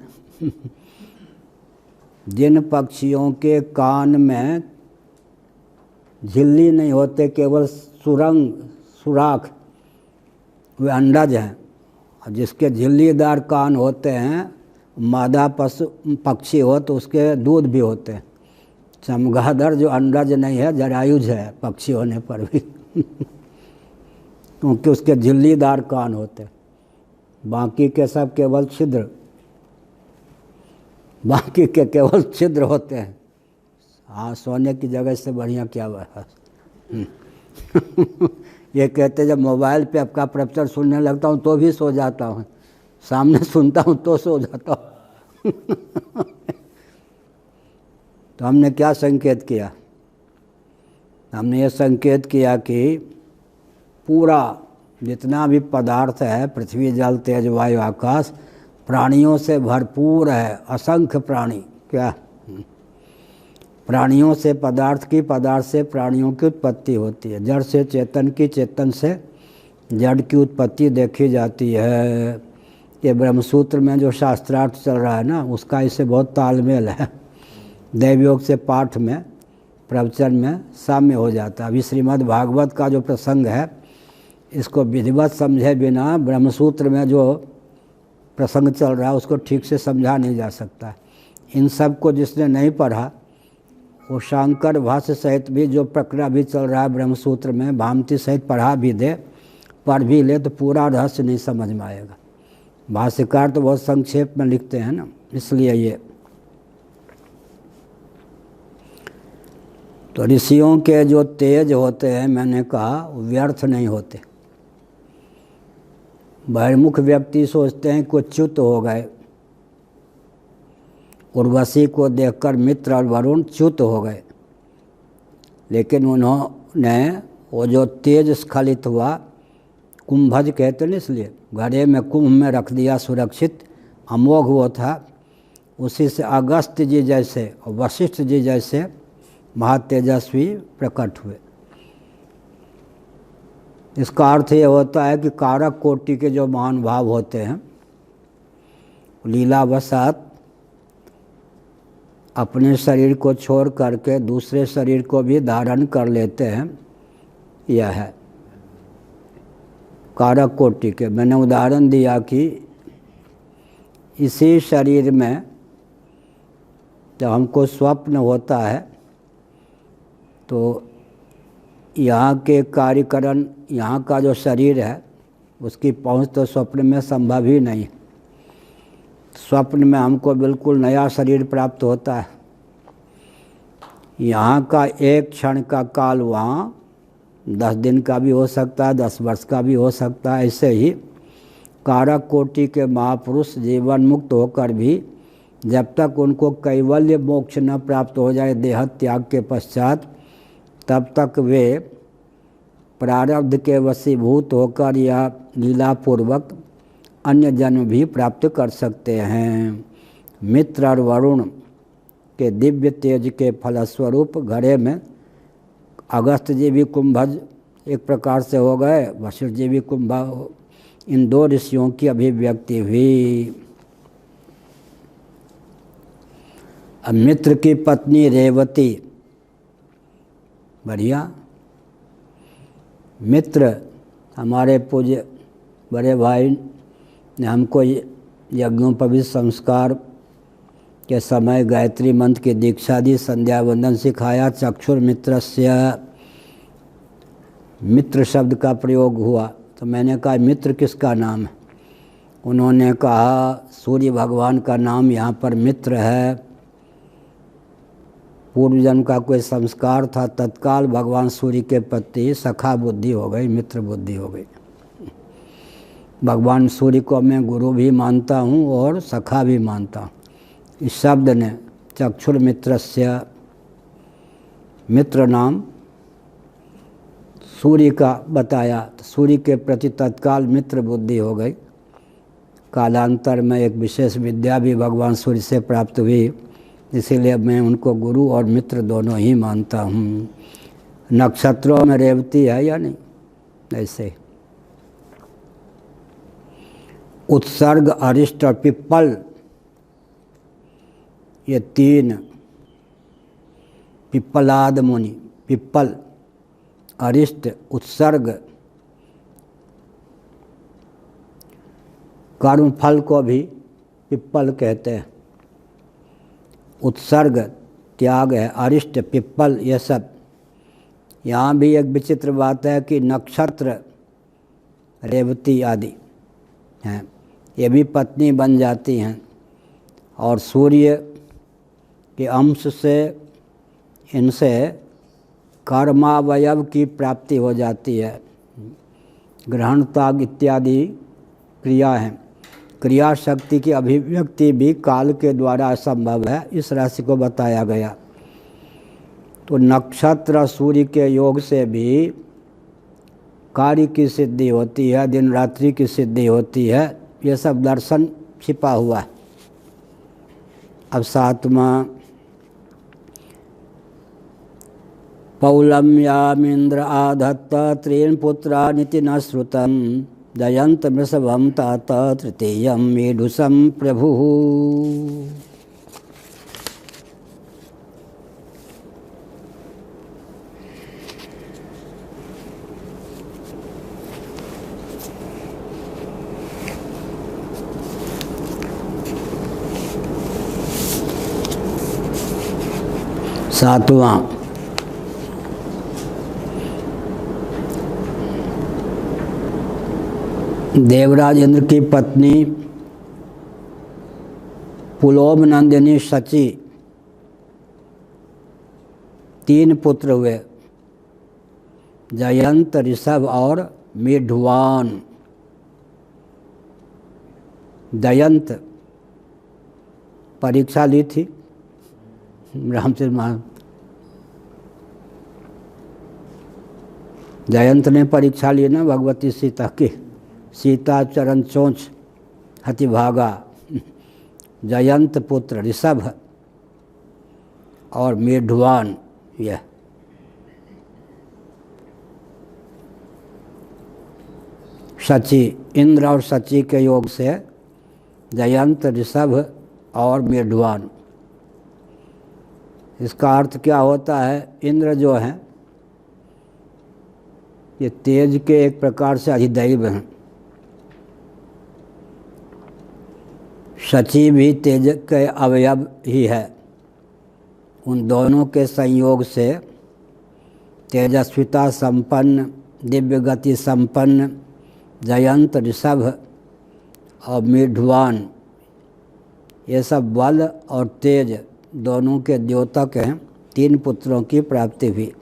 जिन पक्षियों के कान में झिल्ली नहीं होते, केवल सुराख, वे अंडज हैं। और जिसके झिल्लीदार कान होते हैं, मादा पक्षी हो तो उसके दूध भी होते हैं। चमगादड़ जो अंडज नहीं है, जरायुज है पक्षी होने पर भी क्योंकि उसके झिल्लीदार कान होते हैं। बाकी के सब केवल छिद्र, बाकी के केवल छिद्र होते हैं। हाँ, सोने की जगह से बढ़िया क्या हुआ है ये कहते जब मोबाइल पे आपका प्रवचन सुनने लगता हूँ तो भी सो जाता हूँ, सामने सुनता हूँ तो सो जाता हूँ तो हमने क्या संकेत किया? हमने ये संकेत किया कि पूरा जितना भी पदार्थ है, पृथ्वी जल तेज वायु आकाश, प्राणियों से भरपूर है। असंख्य प्राणी, क्या प्राणियों से पदार्थ की, पदार्थ से प्राणियों की उत्पत्ति होती है। जड़ से चेतन की, चेतन से जड़ की उत्पत्ति देखी जाती है। ये ब्रह्मसूत्र में जो शास्त्रार्थ चल रहा है ना, उसका इससे बहुत तालमेल है। दैवयोग से पाठ में, प्रवचन में साम्य हो जाता है। अभी श्रीमद् भागवत का जो प्रसंग है, इसको विधिवत समझे बिना ब्रह्मसूत्र में जो प्रसंग चल रहा है उसको ठीक से समझा नहीं जा सकता। इन सब को जिसने नहीं पढ़ा, वो शांकर भाष्य सहित भी जो प्रक्रिया भी चल रहा है ब्रह्मसूत्र में, भामती सहित पढ़ा भी दे, पढ़ भी ले, तो पूरा रहस्य नहीं समझ में आएगा। भाष्यकार तो बहुत संक्षेप में लिखते हैं ना, इसलिए ये। तो ऋषियों के जो तेज होते हैं, मैंने कहा, व्यर्थ नहीं होते। बहिर्मुख व्यक्ति सोचते हैं कि च्युत हो गए, उर्वशी को देखकर मित्र और वरुण च्युत हो गए, लेकिन उन्होंने वो जो तेज स्खलित हुआ, कुंभज कहते हैं इसलिए, घड़े में कुंभ में रख दिया सुरक्षित, अमोघ वो था। उसी से अगस्त जी जैसे और वशिष्ठ जी जैसे महातेजस्वी प्रकट हुए। इसका अर्थ ये होता है कि कारक कोटि के जो महान भाव होते हैं, लीलावशात अपने शरीर को छोड़ करके दूसरे शरीर को भी धारण कर लेते हैं। यह है कारक कोटि के। मैंने उदाहरण दिया कि इसी शरीर में जब हमको स्वप्न होता है तो यहाँ के कार्यकरण, यहाँ का जो शरीर है उसकी पहुँच तो स्वप्न में संभव ही नहीं। स्वप्न में हमको बिल्कुल नया शरीर प्राप्त होता है। यहाँ का एक क्षण का काल वहाँ 10 दिन का भी हो सकता है, 10 वर्ष का भी हो सकता है। ऐसे ही कारक कोटि के महापुरुष जीवन मुक्त होकर भी जब तक उनको कैवल्य मोक्ष न प्राप्त हो जाए देह त्याग के पश्चात, तब तक वे प्रारब्ध के वशीभूत होकर या लीलापूर्वक अन्य जन्म भी प्राप्त कर सकते हैं। मित्र और वरुण के दिव्य तेज के फलस्वरूप घड़े में अगस्त जी भी कुंभज एक प्रकार से हो गए, वशिष्ठ जी भी इन दो ऋषियों की अभिव्यक्ति हुई। अब मित्र की पत्नी रेवती, बढ़िया, मित्र हमारे पूज्य बड़े भाई ने हमको यज्ञोपवीत संस्कार के समय गायत्री मंत्र की दीक्षा दी, संध्या वंदन सिखाया। चक्षुर मित्रस्य, मित्र शब्द का प्रयोग हुआ तो मैंने कहा मित्र किसका नाम है? उन्होंने कहा सूर्य भगवान का नाम यहाँ पर मित्र है। पूर्व जन्म का कोई संस्कार था, तत्काल भगवान सूर्य के प्रति सखा बुद्धि हो गई, मित्र बुद्धि हो गई। भगवान सूर्य को मैं गुरु भी मानता हूँ और सखा भी मानता हूँ। इस शब्द ने चक्षुर मित्रस्य, मित्र नाम सूर्य का बताया तो सूर्य के प्रति तत्काल मित्र बुद्धि हो गई। कालांतर में एक विशेष विद्या भी भगवान सूर्य से प्राप्त हुई, इसीलिए मैं उनको गुरु और मित्र दोनों ही मानता हूँ। नक्षत्रों में रेवती है या नहीं? ऐसे उत्सर्ग, अरिष्ट और पिप्पल, ये तीन, पिप्पलाद मुनि, पिप्पल, अरिष्ट, उत्सर्ग, कर्मफल को भी पिप्पल कहते हैं। उत्सर्ग त्याग है, अरिष्ट, पिप्पल, ये सब। यहाँ भी एक विचित्र बात है कि नक्षत्र रेवती आदि हैं, ये भी पत्नी बन जाती हैं और सूर्य के अंश से इनसे कर्मावयव की प्राप्ति हो जाती है। ग्रहण, त्याग इत्यादि क्रिया हैं। क्रिया शक्ति की अभिव्यक्ति भी काल के द्वारा असंभव है, इस राशि को बताया गया। तो नक्षत्र सूर्य के योग से भी कार्य की सिद्धि होती है, दिन रात्रि की सिद्धि होती है, ये सब दर्शन छिपा हुआ है। अब सातवां, पौलम्यामिंद्र आधत्त त्रीन् पुत्रानिति न श्रुतं जयंत वृषभं तात तृतीयं मेढुसं प्रभुः। सातवां, देवराज इंद्र की पत्नी पुलोम नंदिनी शची, तीन पुत्र हुए, जयंत, ऋषभ और मेढुवान। जयंत परीक्षा ली थी रामचंद्र महाराज, जयंत ने परीक्षा ली ना भगवती सीता की। सीता चरण चोंच हति भागा, जयंत पुत्र ऋषभ और मेढुवान, यह शची, इंद्र और शची के योग से जयंत, ऋषभ और मेढुवान। इसका अर्थ क्या होता है? इंद्र जो हैं ये तेज के एक प्रकार से अधिदैव हैं, शची भी तेज के अवयव ही है। उन दोनों के संयोग से तेजस्विता संपन्न, दिव्य गति संपन्न जयंत, ऋषभ और मेढुवान, ये सब बल और तेज दोनों के द्योतक हैं। तीन पुत्रों की प्राप्ति हुई।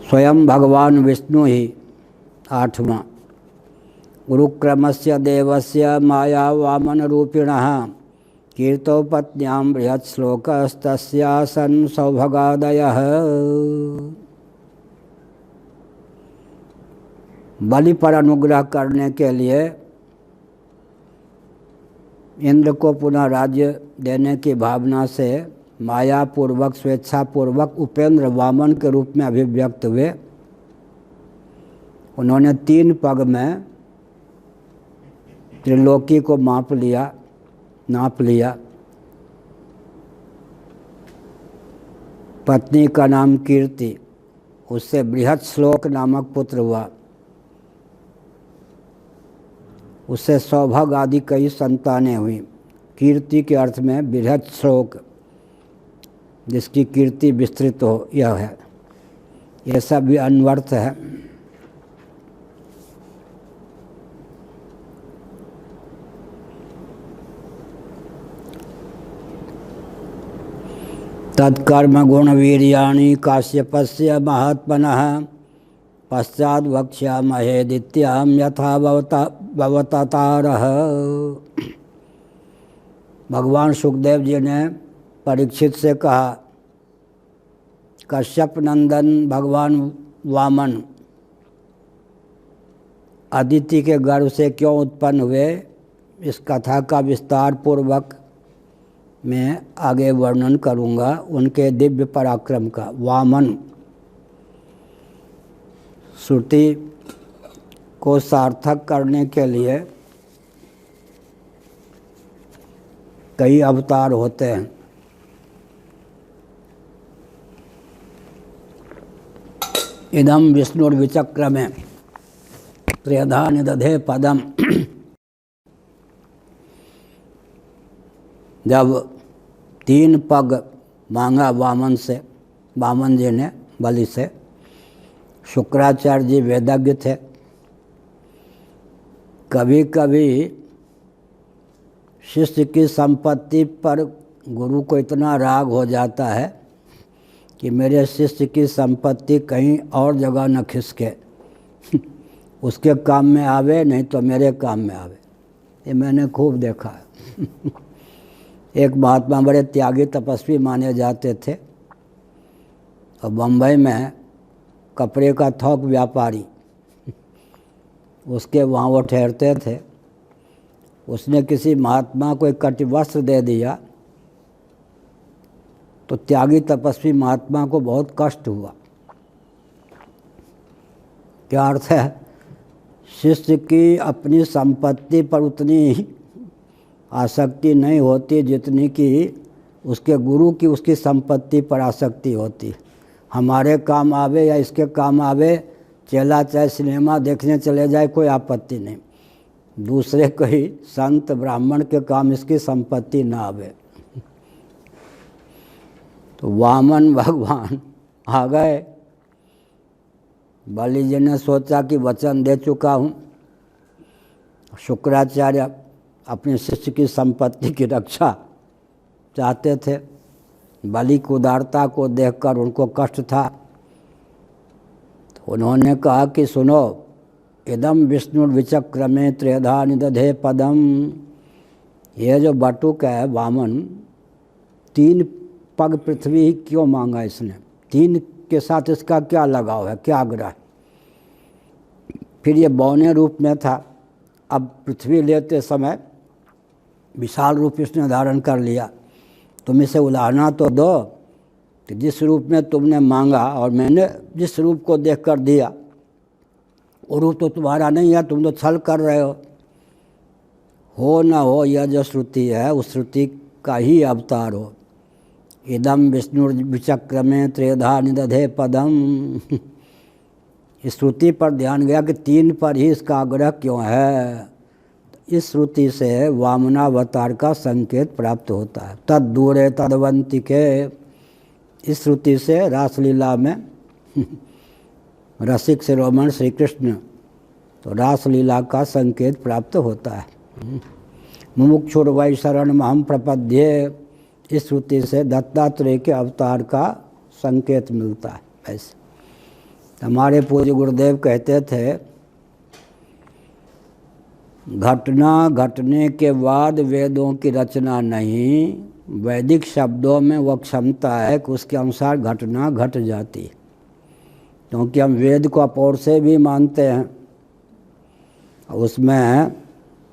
स्वयं भगवान विष्णु ही, आठवां, गुरुक्रमस्य देवस्य माया वामन रूपिणः कीर्तौ पत्न्यां बृहत् श्लोकस्तस्यासन् सौभगादयः। बलि पर अनुग्रह करने के लिए इंद्र को पुनः राज्य देने की भावना से मायापूर्वक स्वेच्छापूर्वक उपेंद्र वामन के रूप में अभिव्यक्त हुए। उन्होंने 3 पग में त्रिलोकी को नाप लिया। पत्नी का नाम कीर्ति, उससे बृहत श्लोक नामक पुत्र हुआ। उससे सौभग आदि कई संतानें हुई। कीर्ति के अर्थ में बृहत श्लोक, जिसकी कीर्ति विस्तृत हो, यह है। यह सब भी अन्वर्थ है। तत्कर्म गुण वीर्याणि काश्यपस्य महात्मनः पश्चात वक्ष्यामहे दित्याम यथा भवतारः। भगवान सुखदेव जी ने परीक्षित से कहा, कश्यप नंदन भगवान वामन अदिति के गर्भ से क्यों उत्पन्न हुए, इस कथा का विस्तार पूर्वक मैं आगे वर्णन करूँगा। उनके दिव्य पराक्रम का। वामन श्रुति को सार्थक करने के लिए कई अवतार होते हैं। इदम विष्णुर्विचक्रमे त्रेधा निदधे पदम। जब 3 पग मांगा वामन जी ने बलि से। शुक्राचार्य जी वेदज्ञ थे। कभी कभी शिष्य की संपत्ति पर गुरु को इतना राग हो जाता है कि मेरे शिष्य की संपत्ति कहीं और जगह न खिसके, उसके काम में आवे नहीं तो मेरे काम में आवे। ये मैंने खूब देखा है। एक महात्मा बड़े त्यागी तपस्वी माने जाते थे और बम्बई में कपड़े का थोक व्यापारी, उसके वहाँ वो ठहरते थे। उसने किसी महात्मा को एक कटिवस्त्र दे दिया तो त्यागी तपस्वी महात्मा को बहुत कष्ट हुआ। क्या अर्थ है? शिष्य की अपनी संपत्ति पर उतनी आसक्ति नहीं होती जितनी कि उसके गुरु की उसकी संपत्ति पर आसक्ति होती। हमारे काम आवे या इसके काम आवे, चेला चाहे सिनेमा देखने चले जाए, कोई आपत्ति नहीं। दूसरे कोई संत ब्राह्मण के काम इसकी संपत्ति ना आवे। तो वामन भगवान आ गए। बलि जी ने सोचा कि वचन दे चुका हूँ। शुक्राचार्य अपने शिष्य की संपत्ति की रक्षा चाहते थे। बलि की उदारता को देखकर उनको कष्ट था। तो उन्होंने कहा कि सुनो, इदम विष्णु विचक्रमे त्रेधा निदधे पदम। ये जो बटुक है वामन, 3 पग पृथ्वी क्यों मांगा इसने? 3 के साथ इसका क्या लगाव है, क्या आग्रह है? फिर ये बौने रूप में था। अब पृथ्वी लेते समय विशाल रूप इसने धारण कर लिया। तुम इसे उलाहना तो दो कि जिस रूप में तुमने मांगा और मैंने जिस रूप को देख कर दिया, वो रूप तो तुम्हारा नहीं है, तुम तो छल कर रहे हो ना हो, यह जो श्रुति है उस श्रुति का ही अवतार हो। इदम विष्णु विचक्रमे त्रेधा निदधे पदम। इस श्रुति पर ध्यान गया कि 3 पर ही इसका आग्रह क्यों है। इस श्रुति से वामनावतार का संकेत प्राप्त होता है। तद दूरे तदवंतिके। इस श्रुति से रासलीला में रसिक शिरोमणि श्री कृष्ण, तो रासलीला का संकेत प्राप्त होता है। मुमुक्षुर्वै शरणमहं प्रपद्ये। इस श्रुति से दत्तात्रेय के अवतार का संकेत मिलता है। ऐसे हमारे पूज्य गुरुदेव कहते थे, घटना घटने के बाद वेदों की रचना नहीं, वैदिक शब्दों में वह क्षमता है कि उसके अनुसार घटना घट जाती है। क्योंकि हम वेद को अपौर से भी मानते हैं, उसमें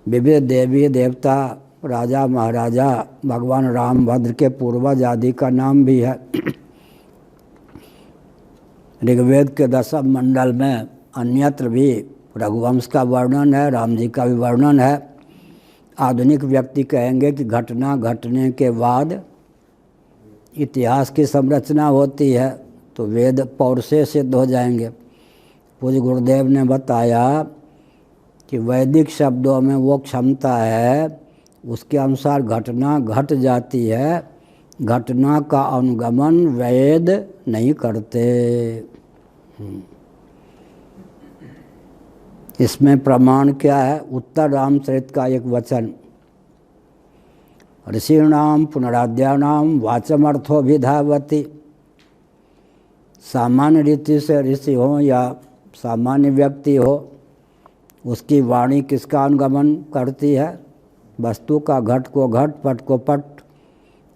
विविध देवी देवता राजा महाराजा भगवान रामभद्र के पूर्वज आदि का नाम भी है। ऋग्वेद के 10वें मंडल में अन्यत्र भी रघुवंश का वर्णन है, राम जी का भी वर्णन है। आधुनिक व्यक्ति कहेंगे कि घटना घटने के बाद इतिहास की संरचना होती है, तो वेद पौर से सिद्ध हो जाएंगे। पूज्य गुरुदेव ने बताया कि वैदिक शब्दों में वो क्षमता है, उसके अनुसार घटना घट जाती है, घटना का अनुगमन वेद नहीं करते। इसमें प्रमाण क्या है? उत्तर रामचरित का एक वचन, ऋषीणाम पुनराद्यानाम वाचमर्थोभिधावति। सामान्य रीति से ऋषि हो या सामान्य व्यक्ति हो, उसकी वाणी किसका अनुगमन करती है? वस्तु का। घट को घट, पट को पट।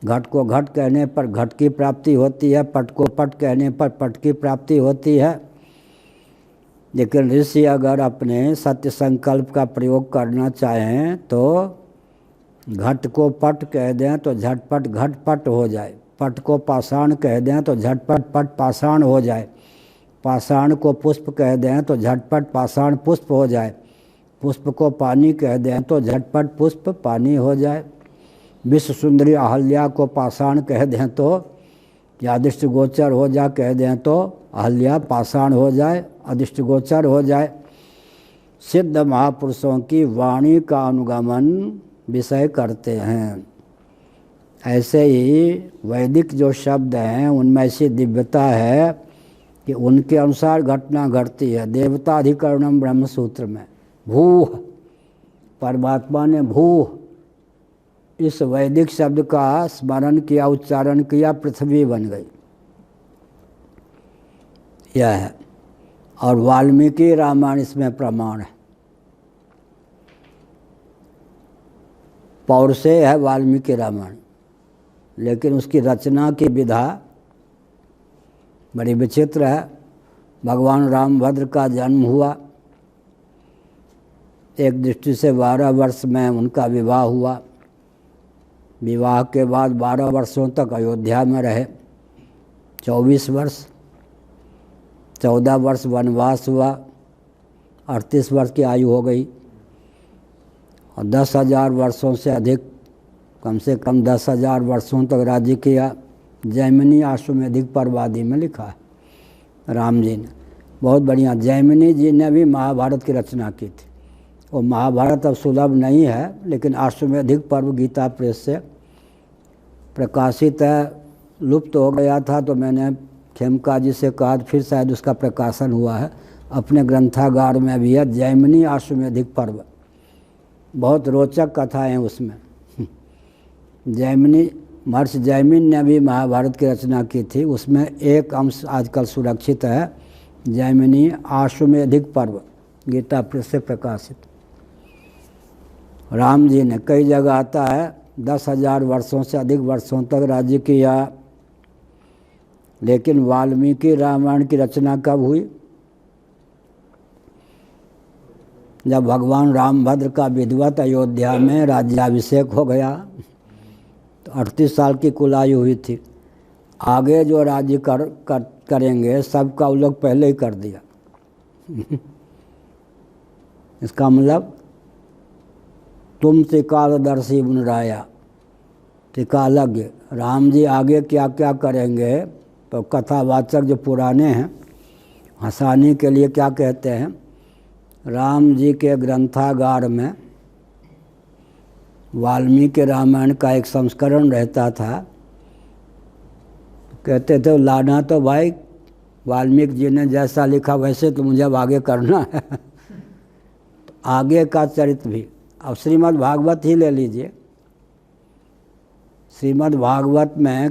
घट को घट कहने पर घट की प्राप्ति होती है, पट को पट कहने पर पट की प्राप्ति होती है। लेकिन ऋषि अगर अपने सत्य संकल्प का प्रयोग करना चाहें तो घट को पट कह दें तो झटपट घट पट हो जाए, पट को पाषाण कह दें तो झटपट पट पाषाण हो जाए, पाषाण को पुष्प कह दें तो झटपट पाषाण पुष्प हो जाए, पुष्प को पानी कह दें तो झटपट पुष्प पानी हो जाए। विश्व सुंदरी अहल्या को पाषाण कह दें तो या अदृष्ट गोचर हो जा कह दें तो अहल्या पाषाण हो जाए, अदृष्ट गोचर हो जाए। सिद्ध महापुरुषों की वाणी का अनुगमन विषय करते हैं। ऐसे ही वैदिक जो शब्द हैं उनमें ऐसी दिव्यता है कि उनके अनुसार घटना घटती है। देवताधिकरणम ब्रह्म सूत्र में भूह, परमात्मा ने भूह इस वैदिक शब्द का स्मरण किया, उच्चारण किया, पृथ्वी बन गई, यह है। और वाल्मीकि रामायण इसमें प्रमाण है। पौरुषेय है वाल्मीकि रामायण, लेकिन उसकी रचना की विधा बड़ी विचित्र है। भगवान रामभद्र का जन्म हुआ, एक दृष्टि से 12 वर्ष में उनका विवाह हुआ। विवाह के बाद 12 वर्षों तक अयोध्या में रहे, 24 वर्ष, 14 वर्ष वनवास हुआ, 38 वर्ष की आयु हो गई। और 10,000 वर्षों से अधिक, कम से कम 10,000 वर्षों तक राज्य किया। जैमिनी आश्वेधिक पर्वादि में लिखा है राम जी ने, बहुत बढ़िया। जैमिनी जी ने भी महाभारत की रचना की थी। वो महाभारत अब सुलभ नहीं है, लेकिन आश्वेधिक पर्व गीता प्रेस से प्रकाशित है। लुप्त हो गया था तो मैंने खेमका जी से कहा, फिर शायद उसका प्रकाशन हुआ है। अपने ग्रंथागार में भी है जैमिनी आश्वेधिक पर्व, बहुत रोचक कथाएं हैं उसमें। जैमिनी महर्षि जैमिन ने भी महाभारत की रचना की थी, उसमें एक अंश आजकल सुरक्षित है, जैमिनी आश्वेधिक पर्व गीता प्रेस से प्रकाशित। राम जी ने कई जगह आता है 10,000 वर्षों से अधिक वर्षों तक राज्य किया। लेकिन वाल्मीकि रामायण की रचना कब हुई? जब भगवान रामभद्र का विधिवत अयोध्या में राज्याभिषेक हो गया, तो 38 साल की कुल आयु हुई थी। आगे जो राज्य करेंगे सबका वो लोग पहले ही कर दिया। इसका मतलब तुम त्रिकालदर्शी मुनराया, त्रिकालज्ञ। राम जी आगे क्या क्या करेंगे तो कथावाचक जो पुराने हैं हंसाने के लिए क्या कहते हैं, राम जी के ग्रंथागार में वाल्मीकि रामायण का एक संस्करण रहता था। कहते थे लाना तो भाई वाल्मीकि जी ने जैसा लिखा वैसे तो मुझे अब आगे करना है। तो आगे का चरित्र भी, अब श्रीमद् भागवत ही ले लीजिए। श्रीमद् भागवत में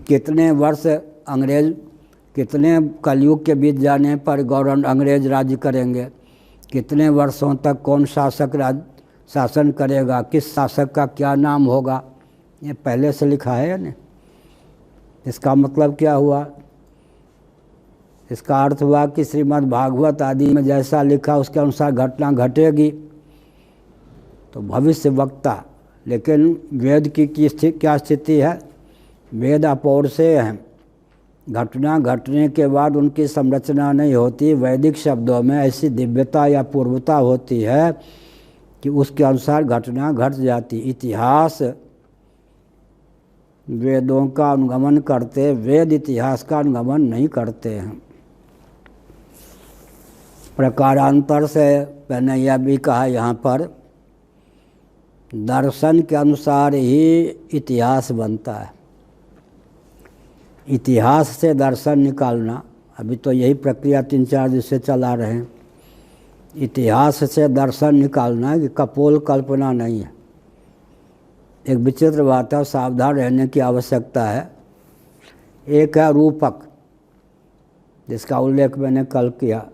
कितने वर्ष अंग्रेज, कितने कलयुग के बीत जाने पर गौरव अंग्रेज राज्य करेंगे, कितने वर्षों तक कौन शासक शासन करेगा, किस शासक का क्या नाम होगा, ये पहले से लिखा है ना। इसका मतलब क्या हुआ? इसका अर्थ हुआ कि श्रीमद् भागवत आदि में जैसा लिखा उसके अनुसार घटना घटेगी। तो भविष्य वक्ता लेकिन वेद की क्या स्थिति है? वेद अपौर से हैं, घटना घटने के बाद उनकी संरचना नहीं होती। वैदिक शब्दों में ऐसी दिव्यता या पूर्वता होती है कि उसके अनुसार घटना घट जाती। इतिहास वेदों का अनुगमन करते, वेद इतिहास का अनुगमन नहीं करते हैं। प्रकारांतर से मैंने यह भी कहा यहाँ पर, दर्शन के अनुसार ही इतिहास बनता है। इतिहास से दर्शन निकालना, अभी तो यही प्रक्रिया 3-4 दिन से चला रहे हैं। इतिहास से दर्शन निकालना कि कपोल कल्पना नहीं है। एक विचित्र बात है, सावधान रहने की आवश्यकता है। एक है रूपक, जिसका उल्लेख मैंने कल किया,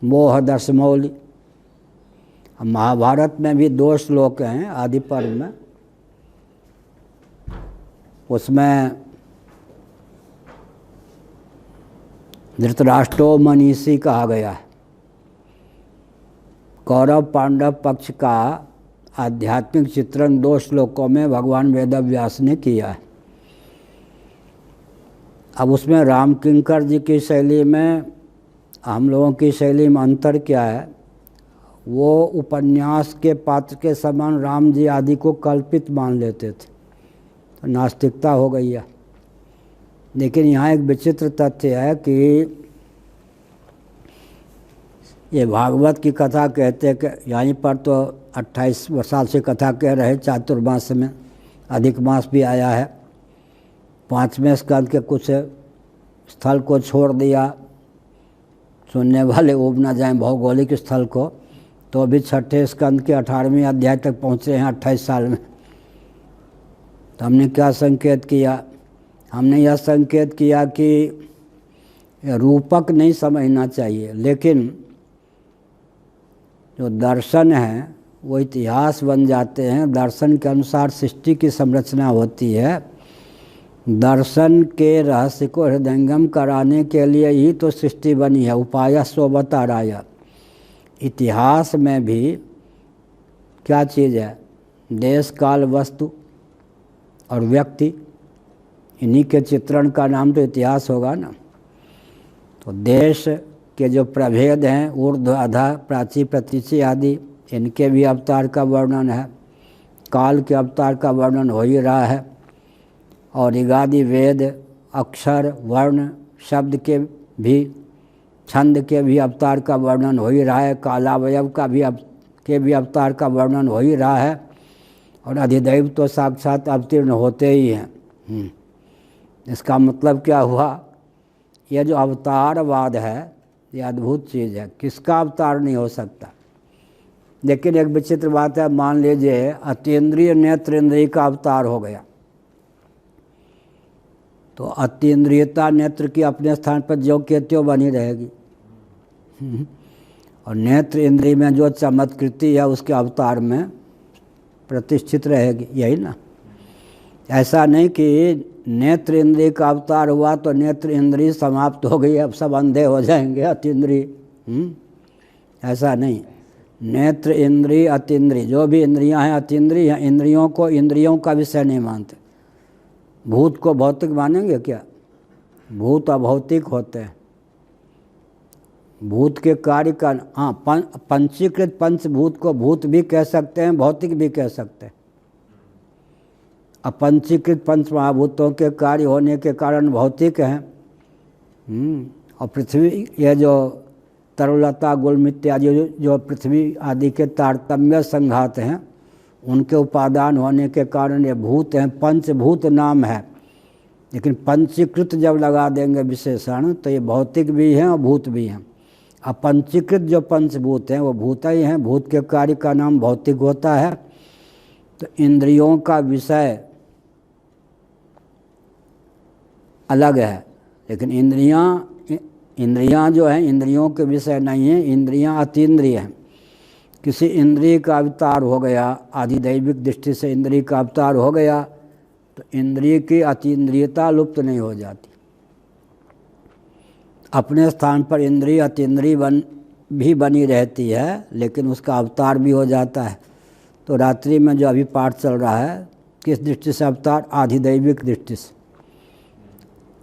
मोह दशमौली। महाभारत में भी 2 श्लोक हैं आदि पर्व में, उसमें धृतराष्ट्रो मनीषी कहा गया है। कौरव पांडव पक्ष का आध्यात्मिक चित्रण 2 श्लोकों में भगवान वेदव्यास ने किया है। अब उसमें राम किंकर जी की शैली में हम लोगों की शैली में अंतर क्या है? वो उपन्यास के पात्र के समान राम जी आदि को कल्पित मान लेते थे, तो नास्तिकता हो गई है। लेकिन यहाँ एक विचित्र तथ्य है कि ये भागवत की कथा कहते हैं कि यहीं पर तो 28 साल से कथा कह रहे, चातुर्मास में अधिक मास भी आया है। 5वें स्कंद के कुछ स्थल को छोड़ दिया, सुनने वाले उब न जाएं भौगोलिक स्थल को, तो भी 6ठे स्कंद के 18वें अध्याय तक पहुँचे हैं 28 साल में। तो हमने क्या संकेत किया? हमने यह संकेत किया कि रूपक नहीं समझना चाहिए, लेकिन जो दर्शन है वो इतिहास बन जाते हैं। दर्शन के अनुसार सृष्टि की संरचना होती है। दर्शन के रहस्य को हृदयंगम कराने के लिए ही तो सृष्टि बनी है। उपाय स्ववताराय। इतिहास में भी क्या चीज़ है? देश काल वस्तु और व्यक्ति, इन्हीं के चित्रण का नाम तो इतिहास होगा ना। तो देश के जो प्रभेद हैं, ऊर्ध्व अधः प्राची प्रतीची आदि, इनके भी अवतार का वर्णन है। काल के अवतार का वर्णन हो ही रहा है। और ऋगादि वेद, अक्षर, वर्ण, शब्द के भी, छंद के भी अवतार का वर्णन हो ही रहा है। कालावयव का भी अवतार का वर्णन हो ही रहा है। और अधिदैव तो साक्षात अवतीर्ण होते ही हैं। इसका मतलब क्या हुआ? यह जो अवतारवाद है ये अद्भुत चीज़ है। किसका अवतार नहीं हो सकता? लेकिन एक विचित्र बात है, मान लीजिए अतीन्द्रिय नेत्र इंद्रिय का अवतार हो गया, तो अतीन्द्रियता नेत्र की अपने स्थान पर जो के त्यों बनी रहेगी। और नेत्र इंद्रिय में जो चमत्कृति है उसके अवतार में प्रतिष्ठित रहेगी, यही ना। ऐसा नहीं कि नेत्र इंद्रिय का अवतार हुआ तो नेत्र इंद्रिय समाप्त हो गई, अब सब अंधे हो जाएंगे अतीन्द्रिय। ऐसा नहीं। नेत्र इंद्रिय अतीन्द्रिय, जो भी इंद्रियां हैं अतीन्द्रिय हैं। इंद्रियों को इंद्रियों का विषय नहीं मानते। भूत को भौतिक मानेंगे क्या? भूत अभौतिक होते हैं। भूत के कार्य का, हाँ, पंचीकृत पंचभूत को भूत भी कह सकते हैं, भौतिक भी कह सकते हैं। अपंचीकृत पंच महाभूतों के कार्य होने के कारण भौतिक हैं। और पृथ्वी, यह जो तरुलता गुल्म इत्यादि जो पृथ्वी आदि के तारतम्य संघात हैं, उनके उपादान होने के कारण ये भूत हैं। पंचभूत नाम है, लेकिन पंचीकृत जब लगा देंगे विशेषण तो ये भौतिक भी हैं और भूत भी हैं। अपंचीकृत जो पंचभूत हैं वो भूत ही हैं। भूत के कार्य का नाम भौतिक होता है। तो इंद्रियों का विषय अलग है, लेकिन इंद्रियां जो हैं इंद्रियों के विषय नहीं हैं। इंद्रियां अतीन्द्रिय हैं। किसी इंद्रिय का अवतार हो गया, आधिदैविक दृष्टि से इंद्रिय का अवतार हो गया, तो इंद्रिय की अतीन्द्रियता लुप्त नहीं हो जाती। अपने स्थान पर इंद्रिय अतीन्द्रिय भी बनी रहती है, लेकिन उसका अवतार भी हो जाता है। तो रात्रि में जो अभी पाठ चल रहा है किस दृष्टि से अवतार? आधिदैविक दृष्टि से।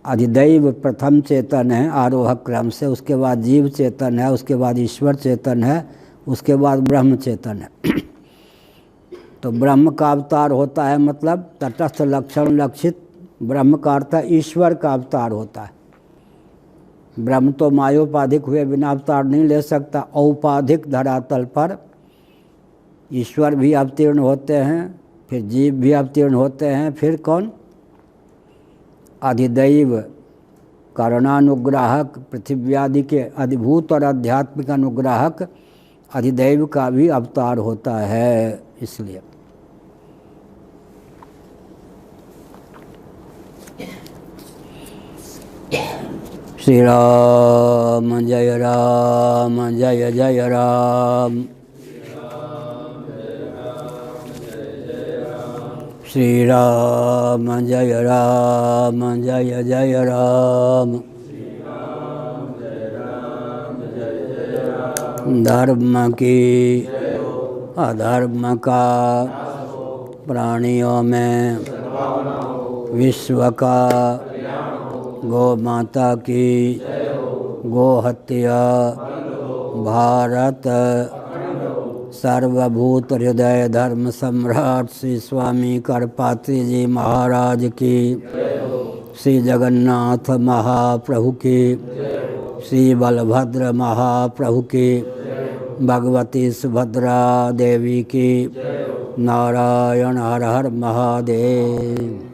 अधिदैव प्रथम चेतन है आरोहक क्रम से, उसके बाद जीव चेतन है, उसके बाद ईश्वर चेतन है, उसके बाद ब्रह्म चेतन है। तो ब्रह्म का अवतार होता है मतलब तटस्थ लक्षण लक्षित ब्रह्म का अर्थ ईश्वर का अवतार होता है। ब्रह्म तो मायोपाधिक हुए बिना अवतार नहीं ले सकता। औपाधिक धरातल पर ईश्वर भी अवतीर्ण होते हैं, फिर जीव भी अवतीर्ण होते हैं, फिर कौन? अधिदैव करणानुग्राहक पृथ्वी आदि के अधिभूत और आध्यात्मिक अनुग्राहक अधिदैव का भी अवतार होता है। इसलिए श्री राम जय जय राम, श्री राम जय जय राम। धर्म की अधर्म का प्राणियों में विश्व का गौ माता की गो हत्या भारत सर्वभूत हृदय धर्म सम्राट श्री स्वामी करपात्री जी महाराज की, श्री जगन्नाथ महाप्रभु की, श्री बलभद्र महाप्रभु की, भगवती सुभद्रा देवी की। नारायण हर हर महादेव।